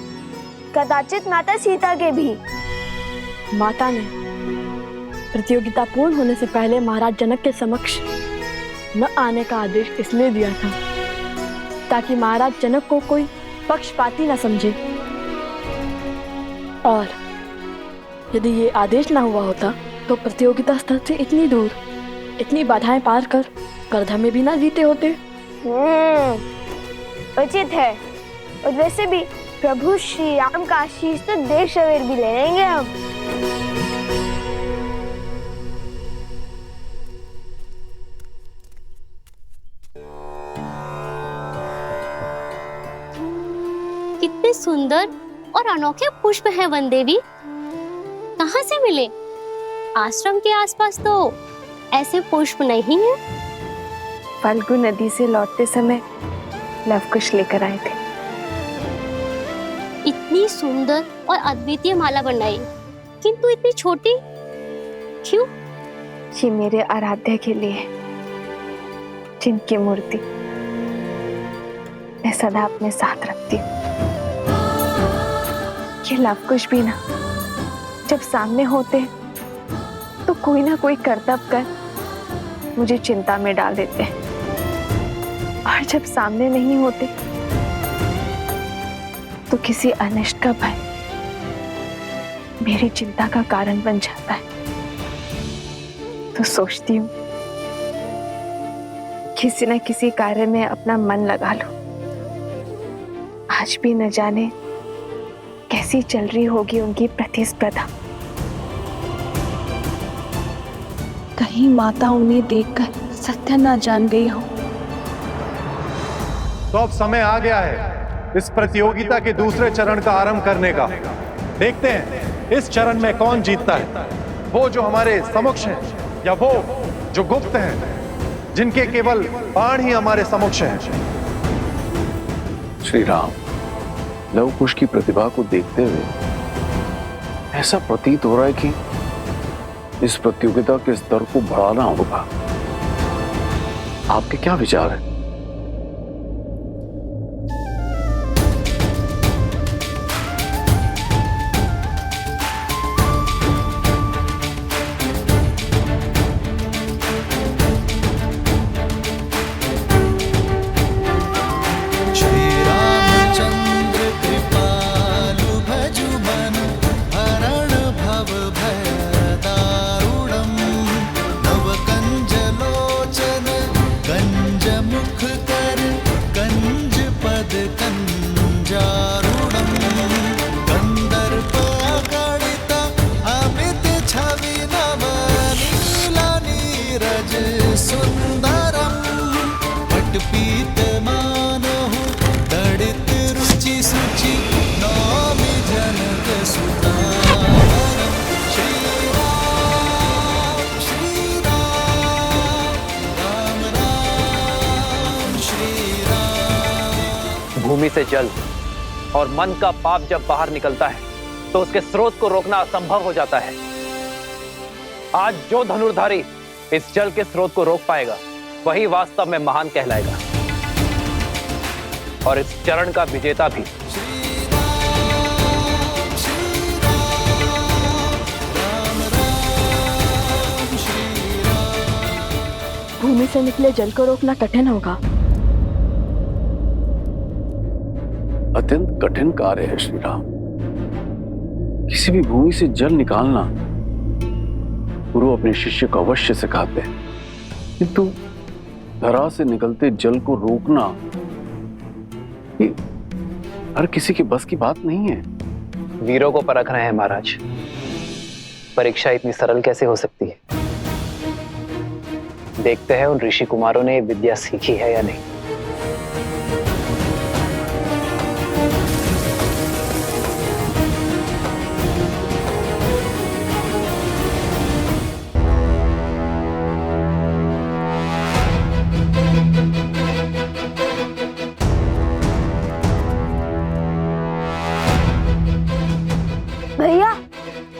कदाचित माता सीता के भी। माता ने प्रतियोगिता पूर्ण होने से पहले महाराज जनक के समक्ष न आने का आदेश इसलिए दिया था ताकि महाराज जनक को कोई पक्षपाती न समझे, और यदि ये आदेश ना हुआ होता तो प्रतियोगिता स्थल से इतनी दूर, इतनी बाधाएं पार कर स्पर्धा में भी ना जीते होते। उचित है। और वैसे भी प्रभु श्री राम का आशीष तो देर सवेर भी ले लेंगे हम। कितने सुंदर और अनोखे पुष्प हैं वन देवी। कहाँ से मिले? आश्रम के आसपास तो ऐसे पुष्प नहीं है। फाल्गु नदी से लौटते समय लवकुश लेकर आए थे। इतनी सुंदर और अद्वितीय माला बनाई, किंतु इतनी छोटी क्यों? ये मेरे आराध्य के लिए, जिनकी मूर्ति मैं सदा अपने साथ रखती हूँ। ये लवकुश भी ना जब सामने होते तो कोई ना कोई करतब कर मुझे चिंता में डाल देते हैं, और जब सामने नहीं होते तो किसी अनिष्ट का भय मेरी चिंता का कारण बन जाता है। तो सोचती हूँ किसी न किसी कार्य में अपना मन लगा लूं। आज भी न जाने कैसी चल रही होगी उनकी प्रतिस्पर्धा। कहीं माता उन्हें देखकर सत्य न जान गई हो। तो अब समय आ गया है इस प्रतियोगिता के दूसरे चरण का आरंभ करने का। देखते हैं इस चरण में कौन जीतता है, वो जो हमारे समक्ष हैं या वो जो गुप्त हैं, जिनके केवल बाण ही हमारे समक्ष हैं। श्री राम, लव कुश की प्रतिभा को देखते हुए ऐसा प्रतीत हो रहा है कि इस प्रतियोगिता के स्तर को बढ़ाना होगा। आपके क्या विचार हैं? भूमि से जल और मन का पाप जब बाहर निकलता है तो उसके स्रोत को रोकना असंभव हो जाता है। आज जो धनुर्धारी इस जल के स्रोत को रोक पाएगा वही वास्तव में महान कहलाएगा, और इस चरण का विजेता भी। भूमि से निकले जल को रोकना कठिन होगा। अत्यंत कठिन कार्य है श्री राम। किसी भी भूमि से जल निकालना गुरु अपने शिष्य को अवश्य सिखाते हैं, किंतु धरा से निकलते जल को रोकना ये हर किसी के बस की बात नहीं है। वीरों को परख रहे हैं महाराज। परीक्षा इतनी सरल कैसे हो सकती है? देखते हैं उन ऋषि कुमारों ने विद्या सीखी है या नहीं। भैया,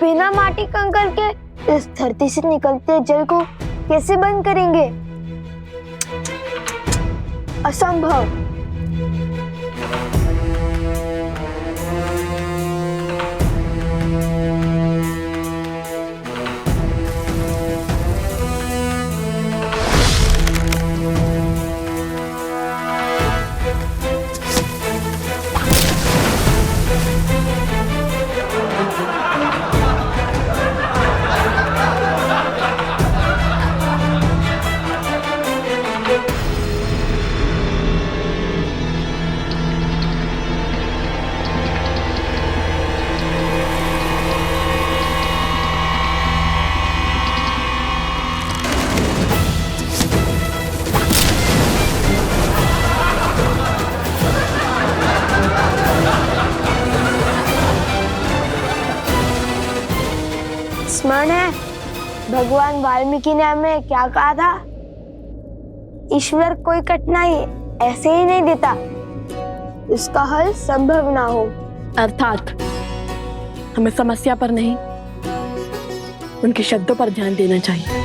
बिना माटी कंकड़ के इस धरती से निकलते जल को कैसे बंद करेंगे? असंभव। स्मरण है भगवान वाल्मीकि ने हमें क्या कहा था? ईश्वर कोई कठिनाई ऐसे ही नहीं देता, इसका हल संभव ना हो। अर्थात हमें समस्या पर नहीं, उनके शब्दों पर ध्यान देना चाहिए।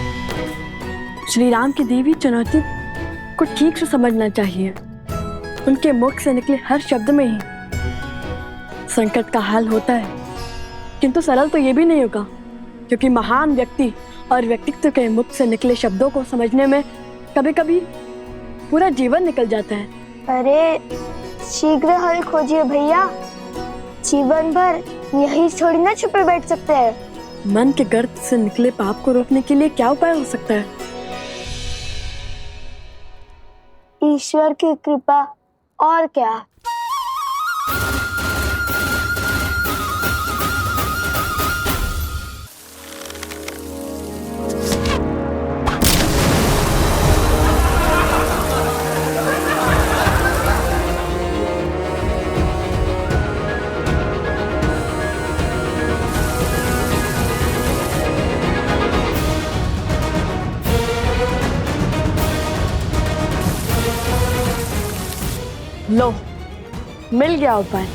श्री राम की दी हुई चुनौती को ठीक से समझना चाहिए। उनके मुख से निकले हर शब्द में ही संकट का हल होता है, किंतु सरल तो ये भी नहीं होगा, क्योंकि महान व्यक्ति और व्यक्तित्व के मुख से निकले शब्दों को समझने में कभी कभी पूरा जीवन निकल जाता है। अरे शीघ्र हल खोजिए भैया, जीवन भर यही थोड़ी ना छुपे बैठ सकते हैं। मन के गर्त से निकले पाप को रोकने के लिए क्या उपाय हो सकता है? ईश्वर की कृपा, और क्या। लो, मिल गया उपाय।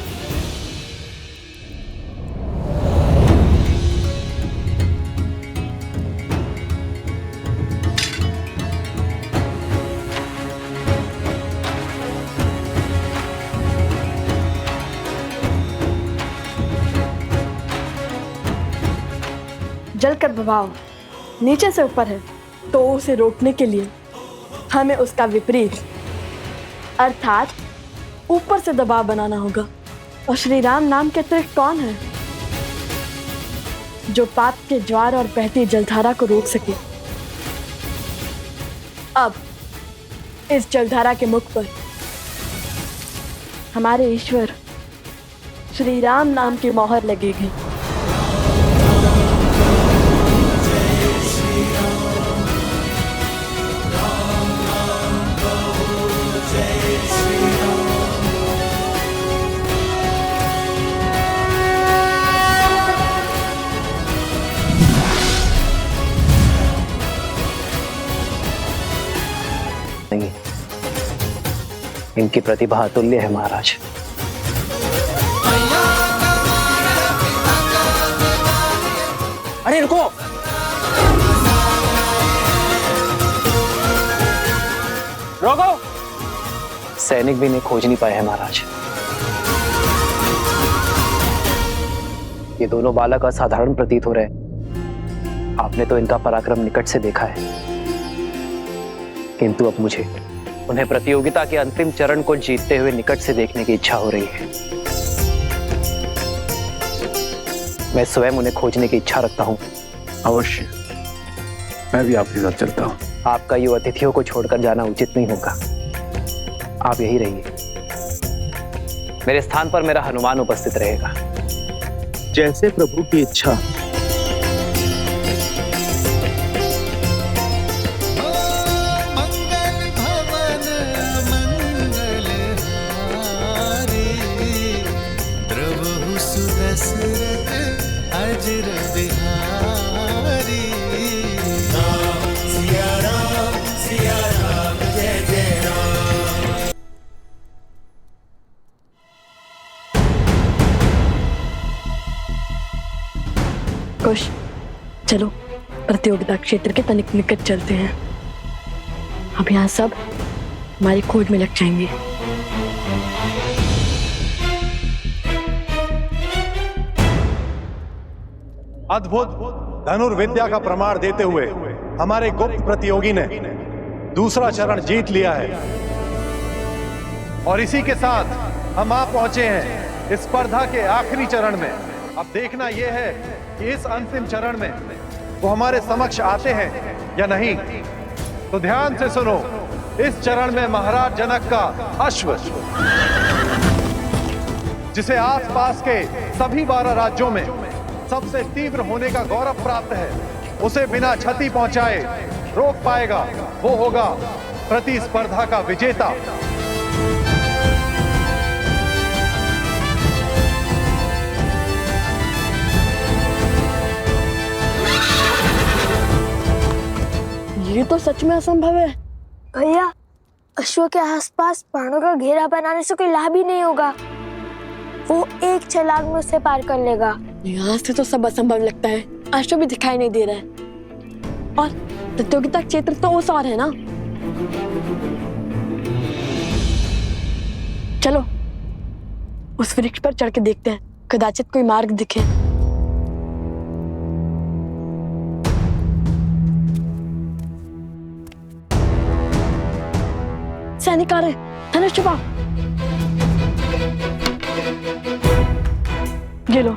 जल का प्रभाव नीचे से ऊपर है, तो उसे रोकने के लिए हमें उसका विपरीत अर्थात ऊपर से दबाव बनाना होगा। और श्री राम नाम के अतिरिक्त कौन है जो पाप के ज्वार और बहती जलधारा को रोक सके? अब इस जलधारा के मुख पर हमारे ईश्वर श्री राम नाम की मोहर लगेगी। नहीं, इनकी प्रतिभा अतुल्य है महाराज। अरे रुको, रोको। सैनिक भी इन्हें खोज नहीं पाए हैं महाराज। ये दोनों बालक असाधारण प्रतीत हो रहे हैं। आपने तो इनका पराक्रम निकट से देखा है, किंतु अब मुझे उन्हें प्रतियोगिता के अंतिम चरण को जीतते हुए निकट से देखने की इच्छा हो रही है। मैं स्वयं उन्हें खोजने की इच्छा रखता हूं। अवश्य, मैं भी आपके साथ चलता हूं। आपका ये अतिथियों को छोड़कर जाना उचित नहीं होगा। आप यही रहिए। मेरे स्थान पर मेरा हनुमान उपस्थित रहेगा। जैसे प्रभु की इच्छा। कुश, चलो प्रतियोगिता क्षेत्र के तनिक निकट चलते हैं। अब यहाँ सब हमारी खोज में लग जाएंगे। अद्भुत धनुर्विद्या का प्रमाण देते हुए हमारे गुप्त प्रतियोगी ने दूसरा चरण जीत लिया है। और इसी के साथ हम आ पहुंचे हैं इस स्पर्धा के आखिरी चरण में। अब देखना यह है कि इस अंतिम चरण में वो हमारे समक्ष आते हैं या नहीं। तो ध्यान से सुनो, इस चरण में महाराज जनक का अश्व, जिसे आसपास के सभी 12 राज्यों में सबसे तीव्र होने का गौरव प्राप्त है, उसे बिना क्षति पहुंचाए रोक पाएगा, वो होगा प्रतिस्पर्धा का विजेता। ये तो सच में असंभव है। भैया, अश्व के आसपास बाणों का घेरा बनाने से कोई लाभ ही नहीं होगा। वो एक छलांग में उसे पार कर लेगा। यहाँ से तो सब असंभव लगता है। अश्व भी दिखाई नहीं दे रहा है, और प्रतियोगिता क्षेत्र तो उस और है ना। चलो उस वृक्ष पर चढ़ के देखते हैं, कदाचित कोई मार्ग दिखे। सैनिक आ रहे, धनुष छुपा। ये लो।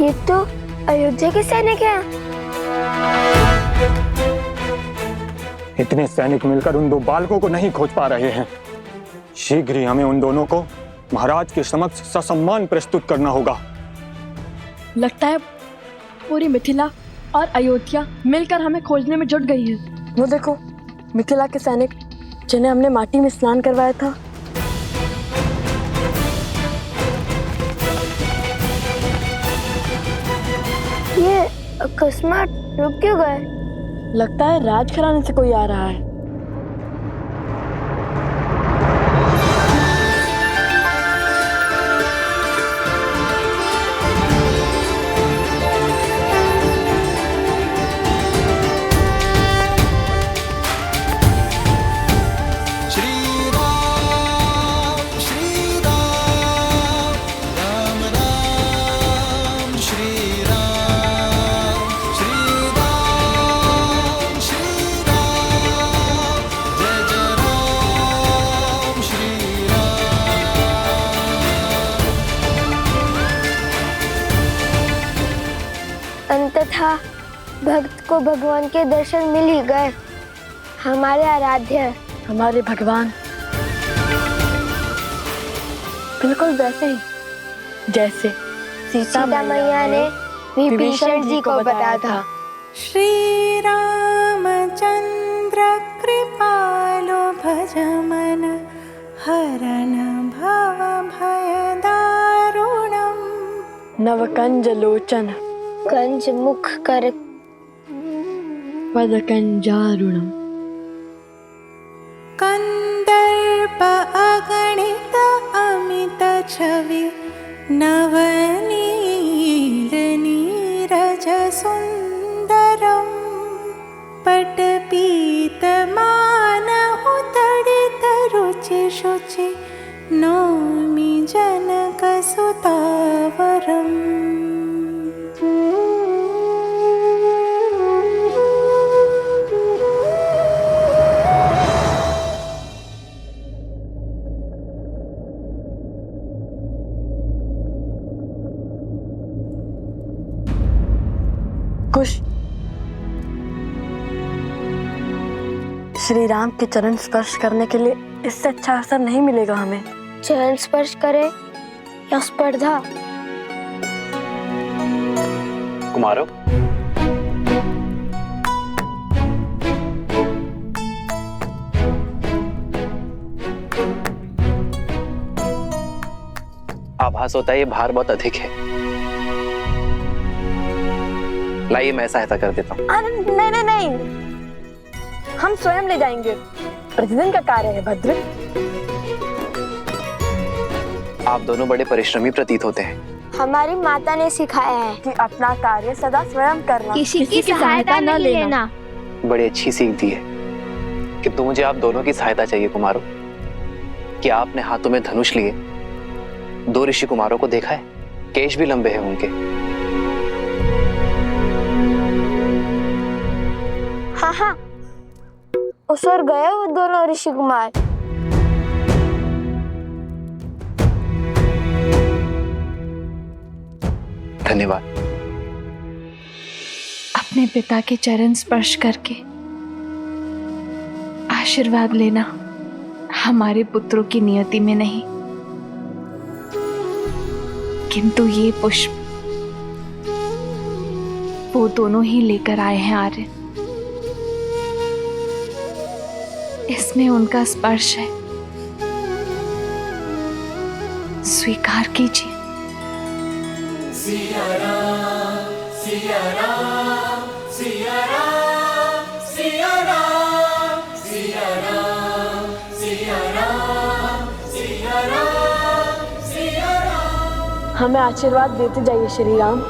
ये तो अयोध्या के सैनिक हैं। इतने सैनिक मिलकर उन दो बालकों को नहीं खोज पा रहे हैं। शीघ्र ही हमें उन दोनों को महाराज के समक्ष ससम्मान प्रस्तुत करना होगा। लगता है पूरी मिथिला और अयोध्या मिलकर हमें खोजने में जुट गई है। वो देखो, मिथिला के सैनिक जिन्हें हमने माटी में स्नान करवाया था। ये अकस्मात रुक क्यों गए? लगता है राजघराने से कोई आ रहा है। अंततः भक्त को भगवान के दर्शन मिल ही गए। हमारे आराध्य, हमारे भगवान, बिल्कुल वैसे ही जैसे सीता मैया ने विभीषण जी को बताया था। श्री रामचंद्र कृपालो भज मन हरण भव भय दारुणम। नवकंज लोचन कंज मुख कर पदकंजारुणम। कंदर्प अगणित अमित छवि नवनील नीरज सुंदरम। पटपीत मानहु तडित रुचि शुचि नौमि जनक सुतावरम। कुश, श्री राम के चरण स्पर्श करने के लिए इससे अच्छा अवसर नहीं मिलेगा हमें। चरण स्पर्श करे या स्पर्धा? कुमारों, आभास होता है ये भार बहुत अधिक है। लाइए मैं सहायता कर देता हूँ। नहीं नहीं नहीं, हम स्वयं ले जाएंगे। प्रतिदिन का कार्य है भद्र। आप दोनों बड़े परिश्रमी प्रतीत होते हैं। हमारी माता ने सिखाया है कि अपना कार्य सदा स्वयं करना, किसी की सहायता नहीं लेना। बड़ी अच्छी सीख दी है कि तो मुझे आप दोनों की सहायता चाहिए कुमारों। क्या आपने हाथों में धनुष लिए दो ऋषि कुमारों को देखा है? केश भी लंबे हैं उनके। हाँ हाँ, उस ओर गए वो दोनों ऋषि कुमार। धन्यवाद। अपने पिता के चरण स्पर्श करके आशीर्वाद लेना हमारे पुत्रों की नियति में नहीं, किंतु ये पुष्प वो दोनों ही लेकर आए हैं आर्य। इसमें उनका स्पर्श है, स्वीकार कीजिए। सिया राम, सिया राम, सिया राम, सिया राम, सिया राम, सिया राम, सिया राम, सिया राम। हमें आशीर्वाद देते जाइए श्री राम।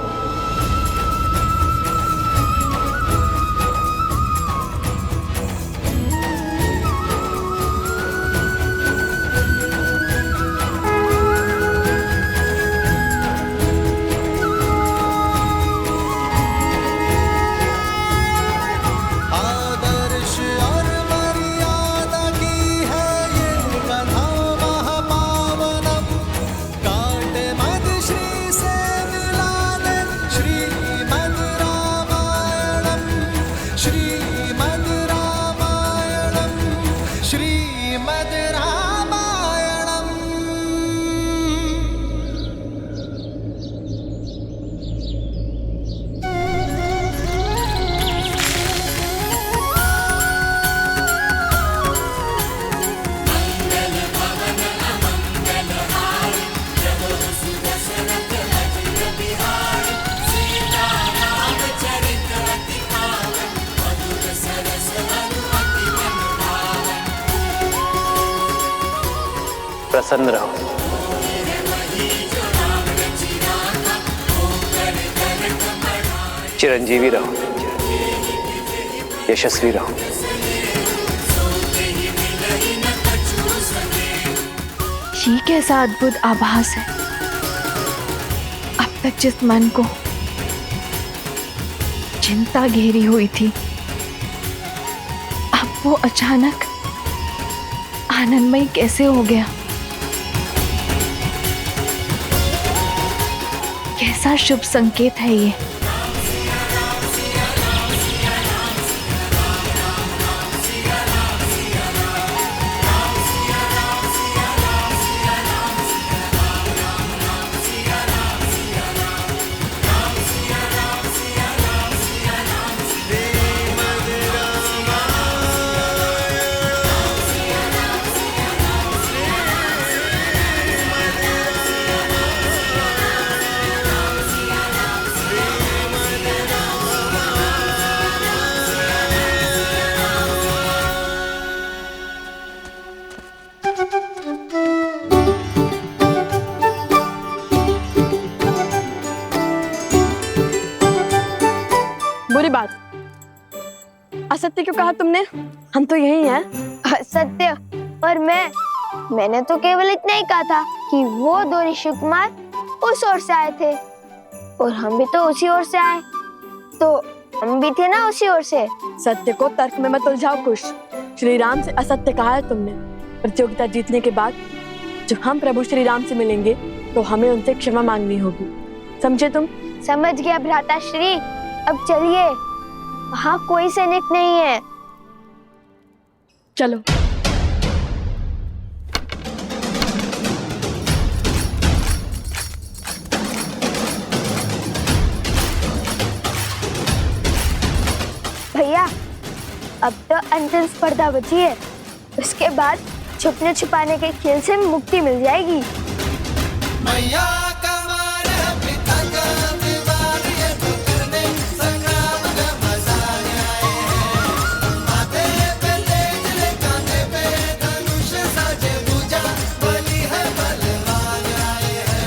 प्रसन्न रहो। चिरंजीवी रहो, यशस्वी रहो। ये कैसा अद्भुत आभास है। अब तक जिस मन को चिंता घेरी हुई थी, अब वो अचानक आनंदमय कैसे हो गया। कैसा शुभ संकेत है ये। बुरी बात। असत्य क्यों कहा तुमने? हम तो यही हैं। सत्य और मैंने तो केवल इतना ही कहा था कि वो दो ऋषि कुमार उस ओर से आए थे और हम भी तो उसी ओर से आए, तो हम भी थे ना उसी ओर से। सत्य को तर्क में मत उलझाओ कुश। श्री राम से असत्य कहा है तुमने। प्रतियोगिता जीतने के बाद जब हम प्रभु श्री राम से मिलेंगे तो हमें उनसे क्षमा मांगनी होगी, समझे तुम? समझ गया भ्राता श्री। अब चलिए, वहाँ कोई सैनिक नहीं है। चलो। भैया, अब तो अंतिम स्पर्धा बची है, उसके बाद छुपने छुपाने के खेल से मुक्ति मिल जाएगी। मैया का मान है, पिता का विवाद, ये तो करने संग्राम का मजा आए हैं। माथे पे तेज ले, कांधे पे धनुष साजे भुजा, बलि है बलवान आए हैं।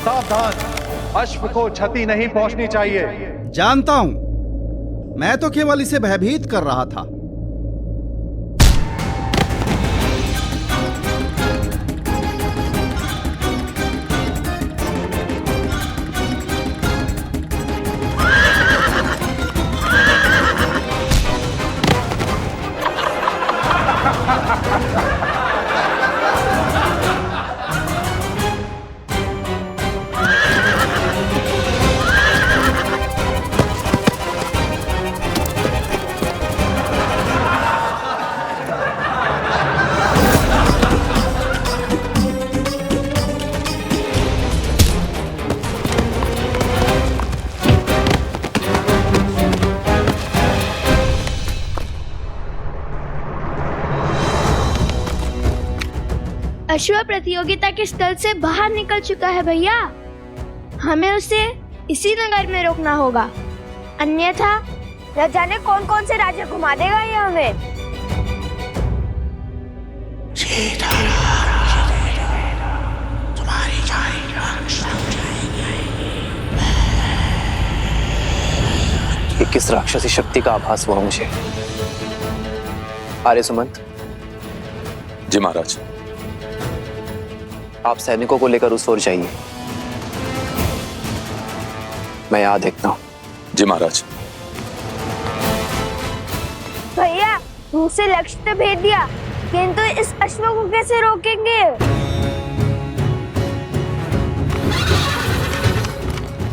सावधान, अश्व को क्षति नहीं पहुंचनी चाहिए। जानता हूं, मैं तो केवल इसे भयभीत कर रहा था। अश्व प्रतियोगिता के स्थल से बाहर निकल चुका है भैया। हमें उसे इसी नगर में रोकना होगा, अन्यथा न जाने कौन कौन से राज्य घुमा देगा ये हमें। ये किस राक्षसी शक्ति का आभास हुआ मुझे? आर्य सुमंत, जी महाराज। आप सैनिकों को लेकर उस ओर जाइए, मैं यहां देखता हूं। जी महाराज। भैया मुझसे लक्ष्य तो भेज दिया, किंतु इस अश्व को कैसे रोकेंगे?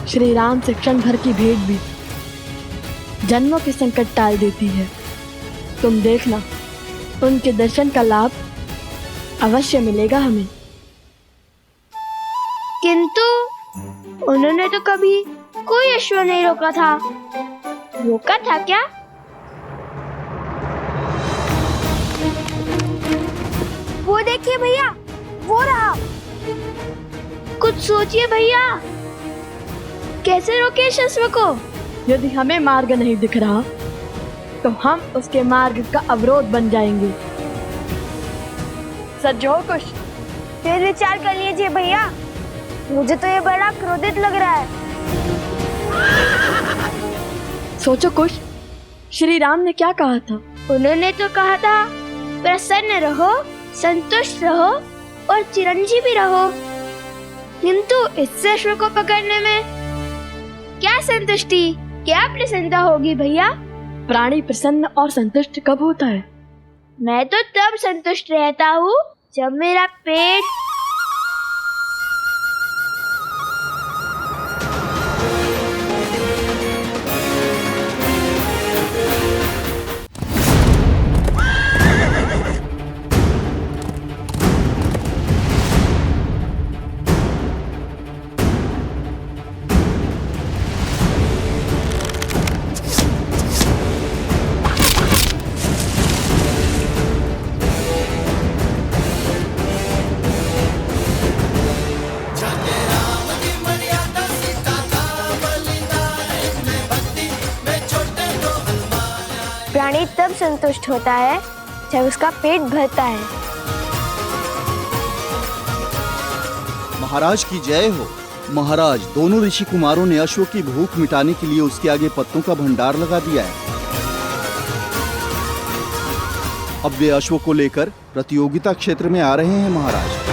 श्री राम से क्षण भर की भेंट भी जन्मों के संकट टाल देती है। तुम देखना, उनके दर्शन का लाभ अवश्य मिलेगा हमें। किंतु उन्होंने तो कभी कोई अश्व नहीं रोका था। रोका था क्या? वो देखिए भैया, वो रहा। कुछ सोचिए भैया, कैसे रोके इस अश्व को? यदि हमें मार्ग नहीं दिख रहा तो हम उसके मार्ग का अवरोध बन जाएंगे। सज्जो कुछ फिर विचार कर लीजिए भैया, मुझे तो ये बड़ा क्रोधित लग रहा है। सोचो कुछ, श्री राम ने क्या कहा था? उन्होंने तो कहा था प्रसन्न रहो, संतुष्ट रहो और चिरंजीवी रहो। किंतु इस अश्व को पकड़ने में क्या संतुष्टि, क्या प्रसन्नता होगी भैया? प्राणी प्रसन्न और संतुष्ट कब होता है? मैं तो तब संतुष्ट रहता हूँ जब मेरा पेट प्राणी तब संतुष्ट होता है जब उसका पेट भरता है। महाराज की जय हो। महाराज, दोनों ऋषि कुमारों ने अश्व की भूख मिटाने के लिए उसके आगे पत्तों का भंडार लगा दिया है। अब वे अश्व को लेकर प्रतियोगिता क्षेत्र में आ रहे हैं महाराज।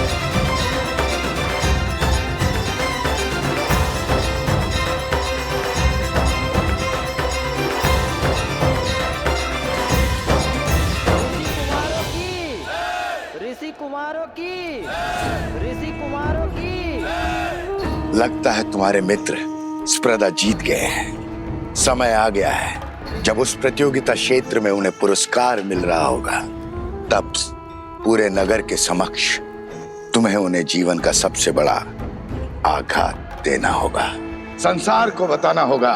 लगता है तुम्हारे मित्र स्पर्धा जीत गए हैं। समय आ गया है जब उस प्रतियोगिता क्षेत्र में उन्हें पुरस्कार मिल रहा होगा। तब पूरे नगर के समक्ष तुम्हें उन्हें जीवन का सबसे बड़ा आघात देना होगा। संसार को बताना होगा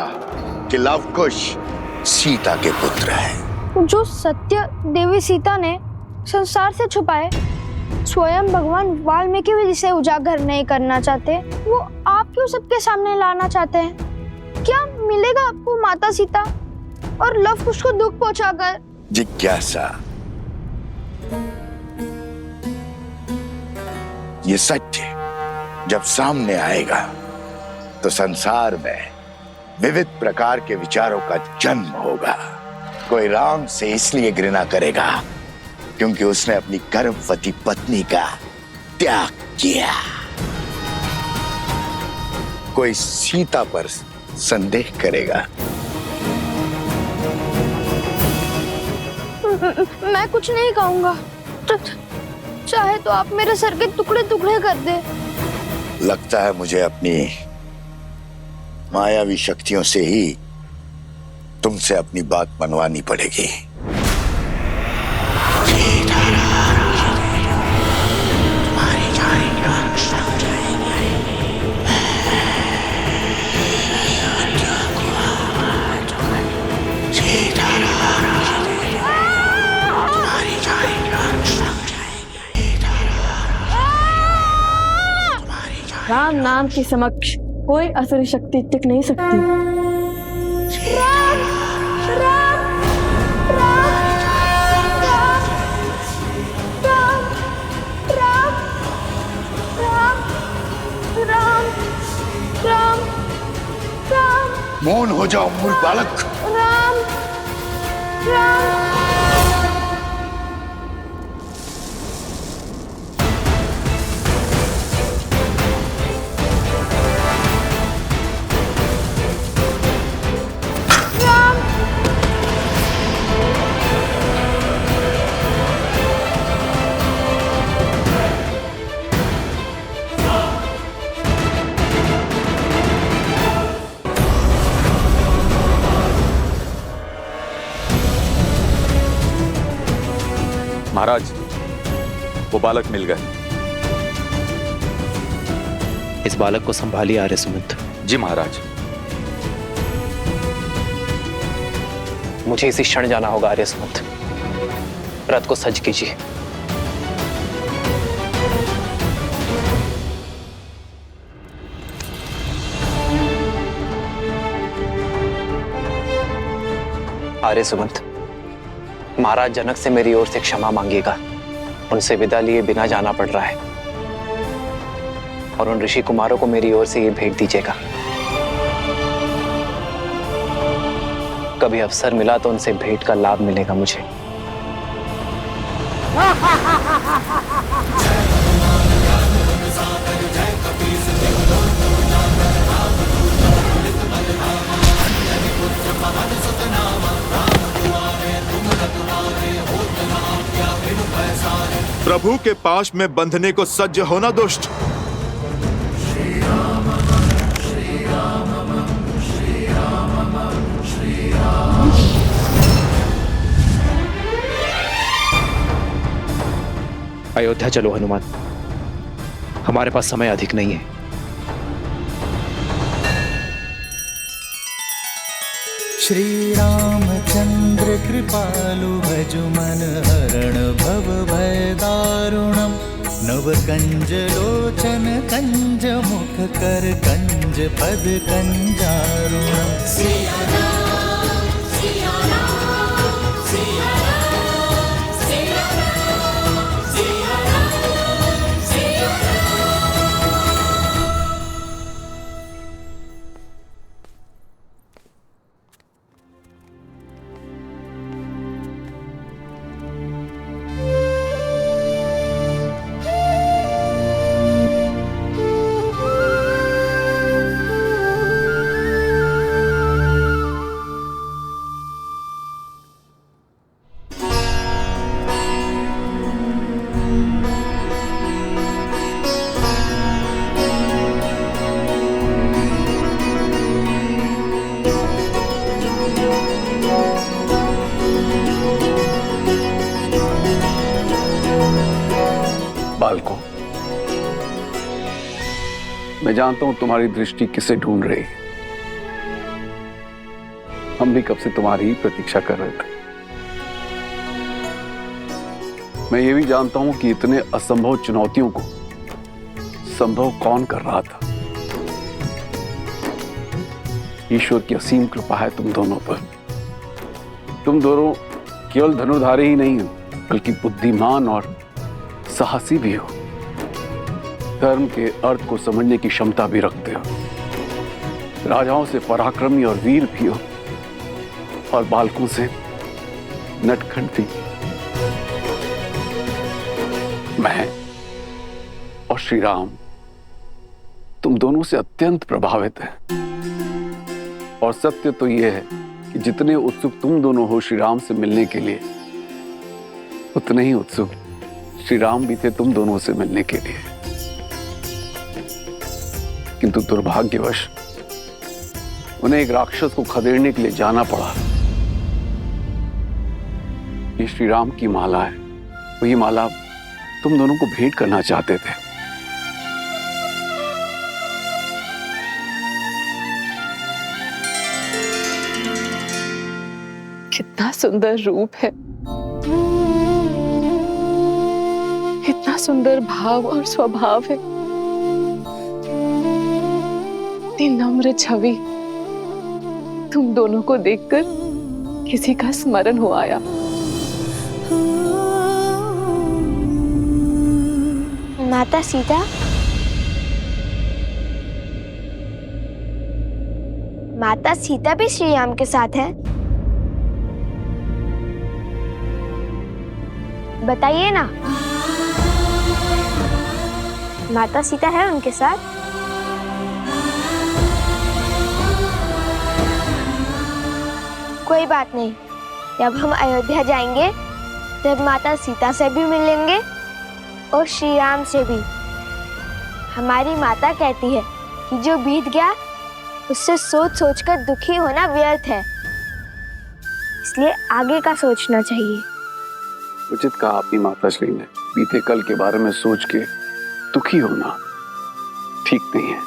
कि लव कुश सीता के पुत्र है। जो सत्य देवी सीता ने संसार से छुपाए, स्वयं भगवान वाल्मीकि भी जिसे उजागर नहीं करना चाहते, वो आप क्यों सबके सामने लाना चाहते हैं? क्या मिलेगा आपको माता सीता और लव कुश को दुख पहुंचाकर? जिज्ञासा, ये सत्य जब सामने आएगा तो संसार में विविध प्रकार के विचारों का जन्म होगा। कोई राम से इसलिए घृणा करेगा क्योंकि उसने अपनी गर्भवती पत्नी का त्याग किया। कोई सीता पर संदेह करेगा। मैं कुछ नहीं कहूंगा, चाहे तो आप मेरे सर के टुकड़े टुकड़े कर दे। लगता है मुझे अपनी मायावी शक्तियों से ही तुमसे अपनी बात मनवानी पड़ेगी। राम नाम के समक्ष कोई असुरी शक्ति टिक नहीं सकती। राम, राम, राम, राम, राम, राम, राम, राम, राम। मौन हो जाओ मूर्ख बालक। राम, राम। महाराज, वो बालक मिल गए। इस बालक को संभालिए आर्य सुमंत। जी महाराज। मुझे इसी क्षण जाना होगा आर्य सुमंत। रथ को सज्ज कीजिए। आर्य सुमंत, महाराज जनक से मेरी ओर से क्षमा मांगिएगा। उनसे विदा लिए बिना जाना पड़ रहा है, और उन ऋषि कुमारों को मेरी ओर से ये भेंट दीजिएगा। कभी अवसर मिला तो उनसे भेंट का लाभ मिलेगा मुझे। प्रभु के पाश में बंधने को सज्ज होना दुष्ट। अयोध्या चलो हनुमान, हमारे पास समय अधिक नहीं है। श्री रामचंद्र कृपालु भजु मन हरण भव भय दारुणम नव कंज लोचन कंज मुख कर कंज पद कंजारुणम। बालकों, मैं जानता हूं तुम्हारी दृष्टि किसे ढूंढ रही है। हम भी कब से तुम्हारी ही प्रतीक्षा कर रहे थे। मैं ये भी जानता हूं कि इतने असंभव चुनौतियों को संभव कौन कर रहा था। ईश्वर की असीम कृपा है तुम दोनों पर। तुम दोनों केवल धनुर्धारी ही नहीं हो, बल्कि बुद्धिमान और साहसी भी हो। धर्म के अर्थ को समझने की क्षमता भी रखते हो। राजाओं से पराक्रमी और वीर भी हो, और बालकों से नटखट भी। मैं और श्री राम तुम दोनों से अत्यंत प्रभावित हैं। और सत्य तो यह है कि जितने उत्सुक तुम दोनों हो श्री राम से मिलने के लिए, उतने ही उत्सुक श्री राम भी थे तुम दोनों से मिलने के लिए। किंतु दुर्भाग्यवश उन्हें एक राक्षस को खदेड़ने के लिए जाना पड़ा। ये श्री राम की माला है। वही माला तुम दोनों को भेंट करना चाहते थे। कितना सुंदर रूप है, इतना सुंदर भाव और स्वभाव है, इतनी नम्र छवि। तुम दोनों को देखकर किसी का स्मरण हो आया। माता सीता, माता सीता भी श्री राम के साथ है? बताइए ना, माता सीता है उनके साथ? कोई बात नहीं, जब हम अयोध्या जाएंगे तब माता सीता से भी मिलेंगे और श्री राम से भी। हमारी माता कहती है कि जो बीत गया उससे सोच सोचकर दुखी होना व्यर्थ है, इसलिए आगे का सोचना चाहिए। उचित कहा आपकी माताश्री ने। बीते कल के बारे में सोच के दुखी होना ठीक नहीं है।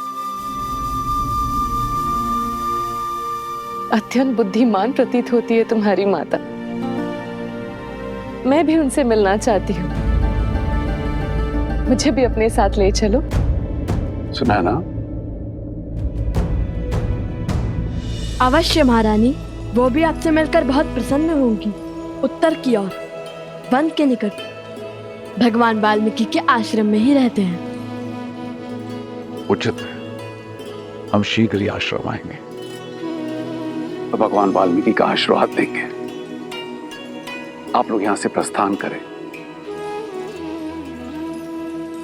अत्यंत बुद्धिमान प्रतीत होती है तुम्हारी माता। मैं भी उनसे मिलना चाहती हूँ। मुझे भी अपने साथ ले चलो। सुना ना? अवश्य महारानी, वो भी आपसे मिलकर बहुत प्रसन्न होंगी। उत्तर की ओर वन के निकट भगवान वाल्मीकि के आश्रम में ही रहते हैं। उचित है, हम शीघ्र ही आश्रम आएंगे तो भगवान वाल्मीकि का आशीर्वाद लेंगे। आप लोग यहां से प्रस्थान करें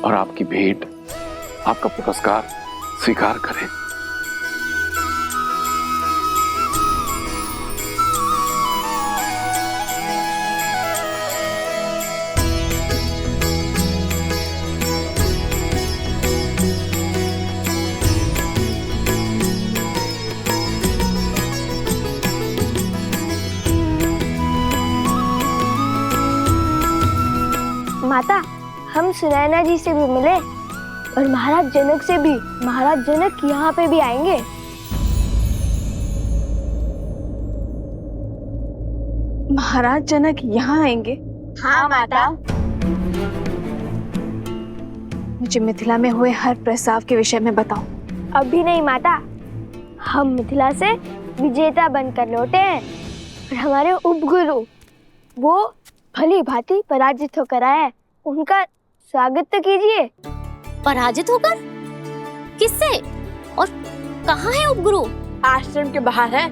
और आपकी भेंट, आपका पुरस्कार स्वीकार करें। माता, हम सुनैना जी से भी मिले और महाराज जनक से भी। महाराज जनक यहाँ पे भी आएंगे। महाराज जनक यहाँ आएंगे? हाँ माता। मुझे मिथिला में हुए हर प्रस्ताव के विषय में बताओ। अभी नहीं माता, हम मिथिला से विजेता बनकर लौटे हैं और हमारे उपगुरु वो भली भांति पराजित होकर आए। उनका स्वागत तो कीजिए। पराजित होकर? किससे और कहाँ है उपगुरु? आश्रम के बाहर है,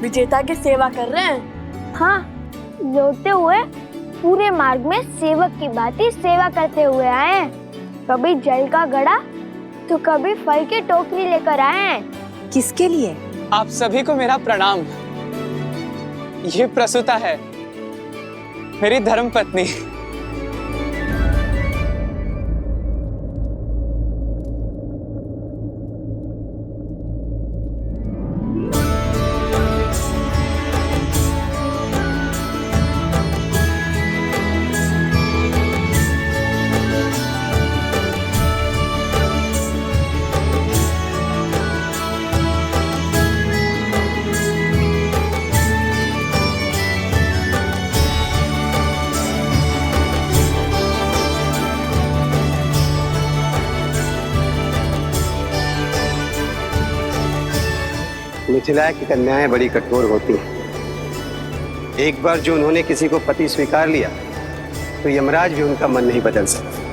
विजेता की सेवा कर रहे हैं। हाँ, लौटते हुए पूरे मार्ग में सेवक की भांति सेवा करते हुए आए हैं। कभी जल का घड़ा तो कभी फल की टोकरी लेकर आए हैं। किसके लिए? आप सभी को मेरा प्रणाम। ये प्रसूता है, मेरी धर्मपत्नी। मिथिला की कन्याएं बड़ी कठोर होती हैं। एक बार जो उन्होंने किसी को पति स्वीकार लिया तो यमराज भी उनका मन नहीं बदल सकता।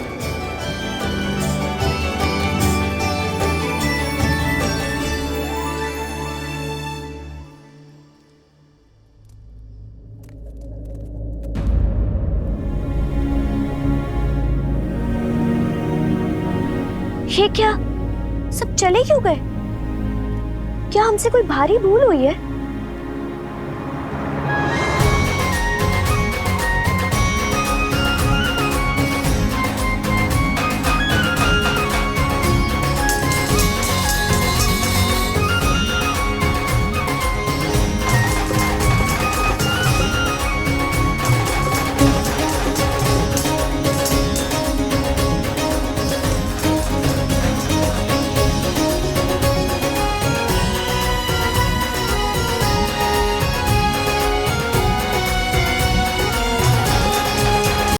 ये क्या? सब चले क्यों गए? क्या हमसे कोई भारी भूल हुई है?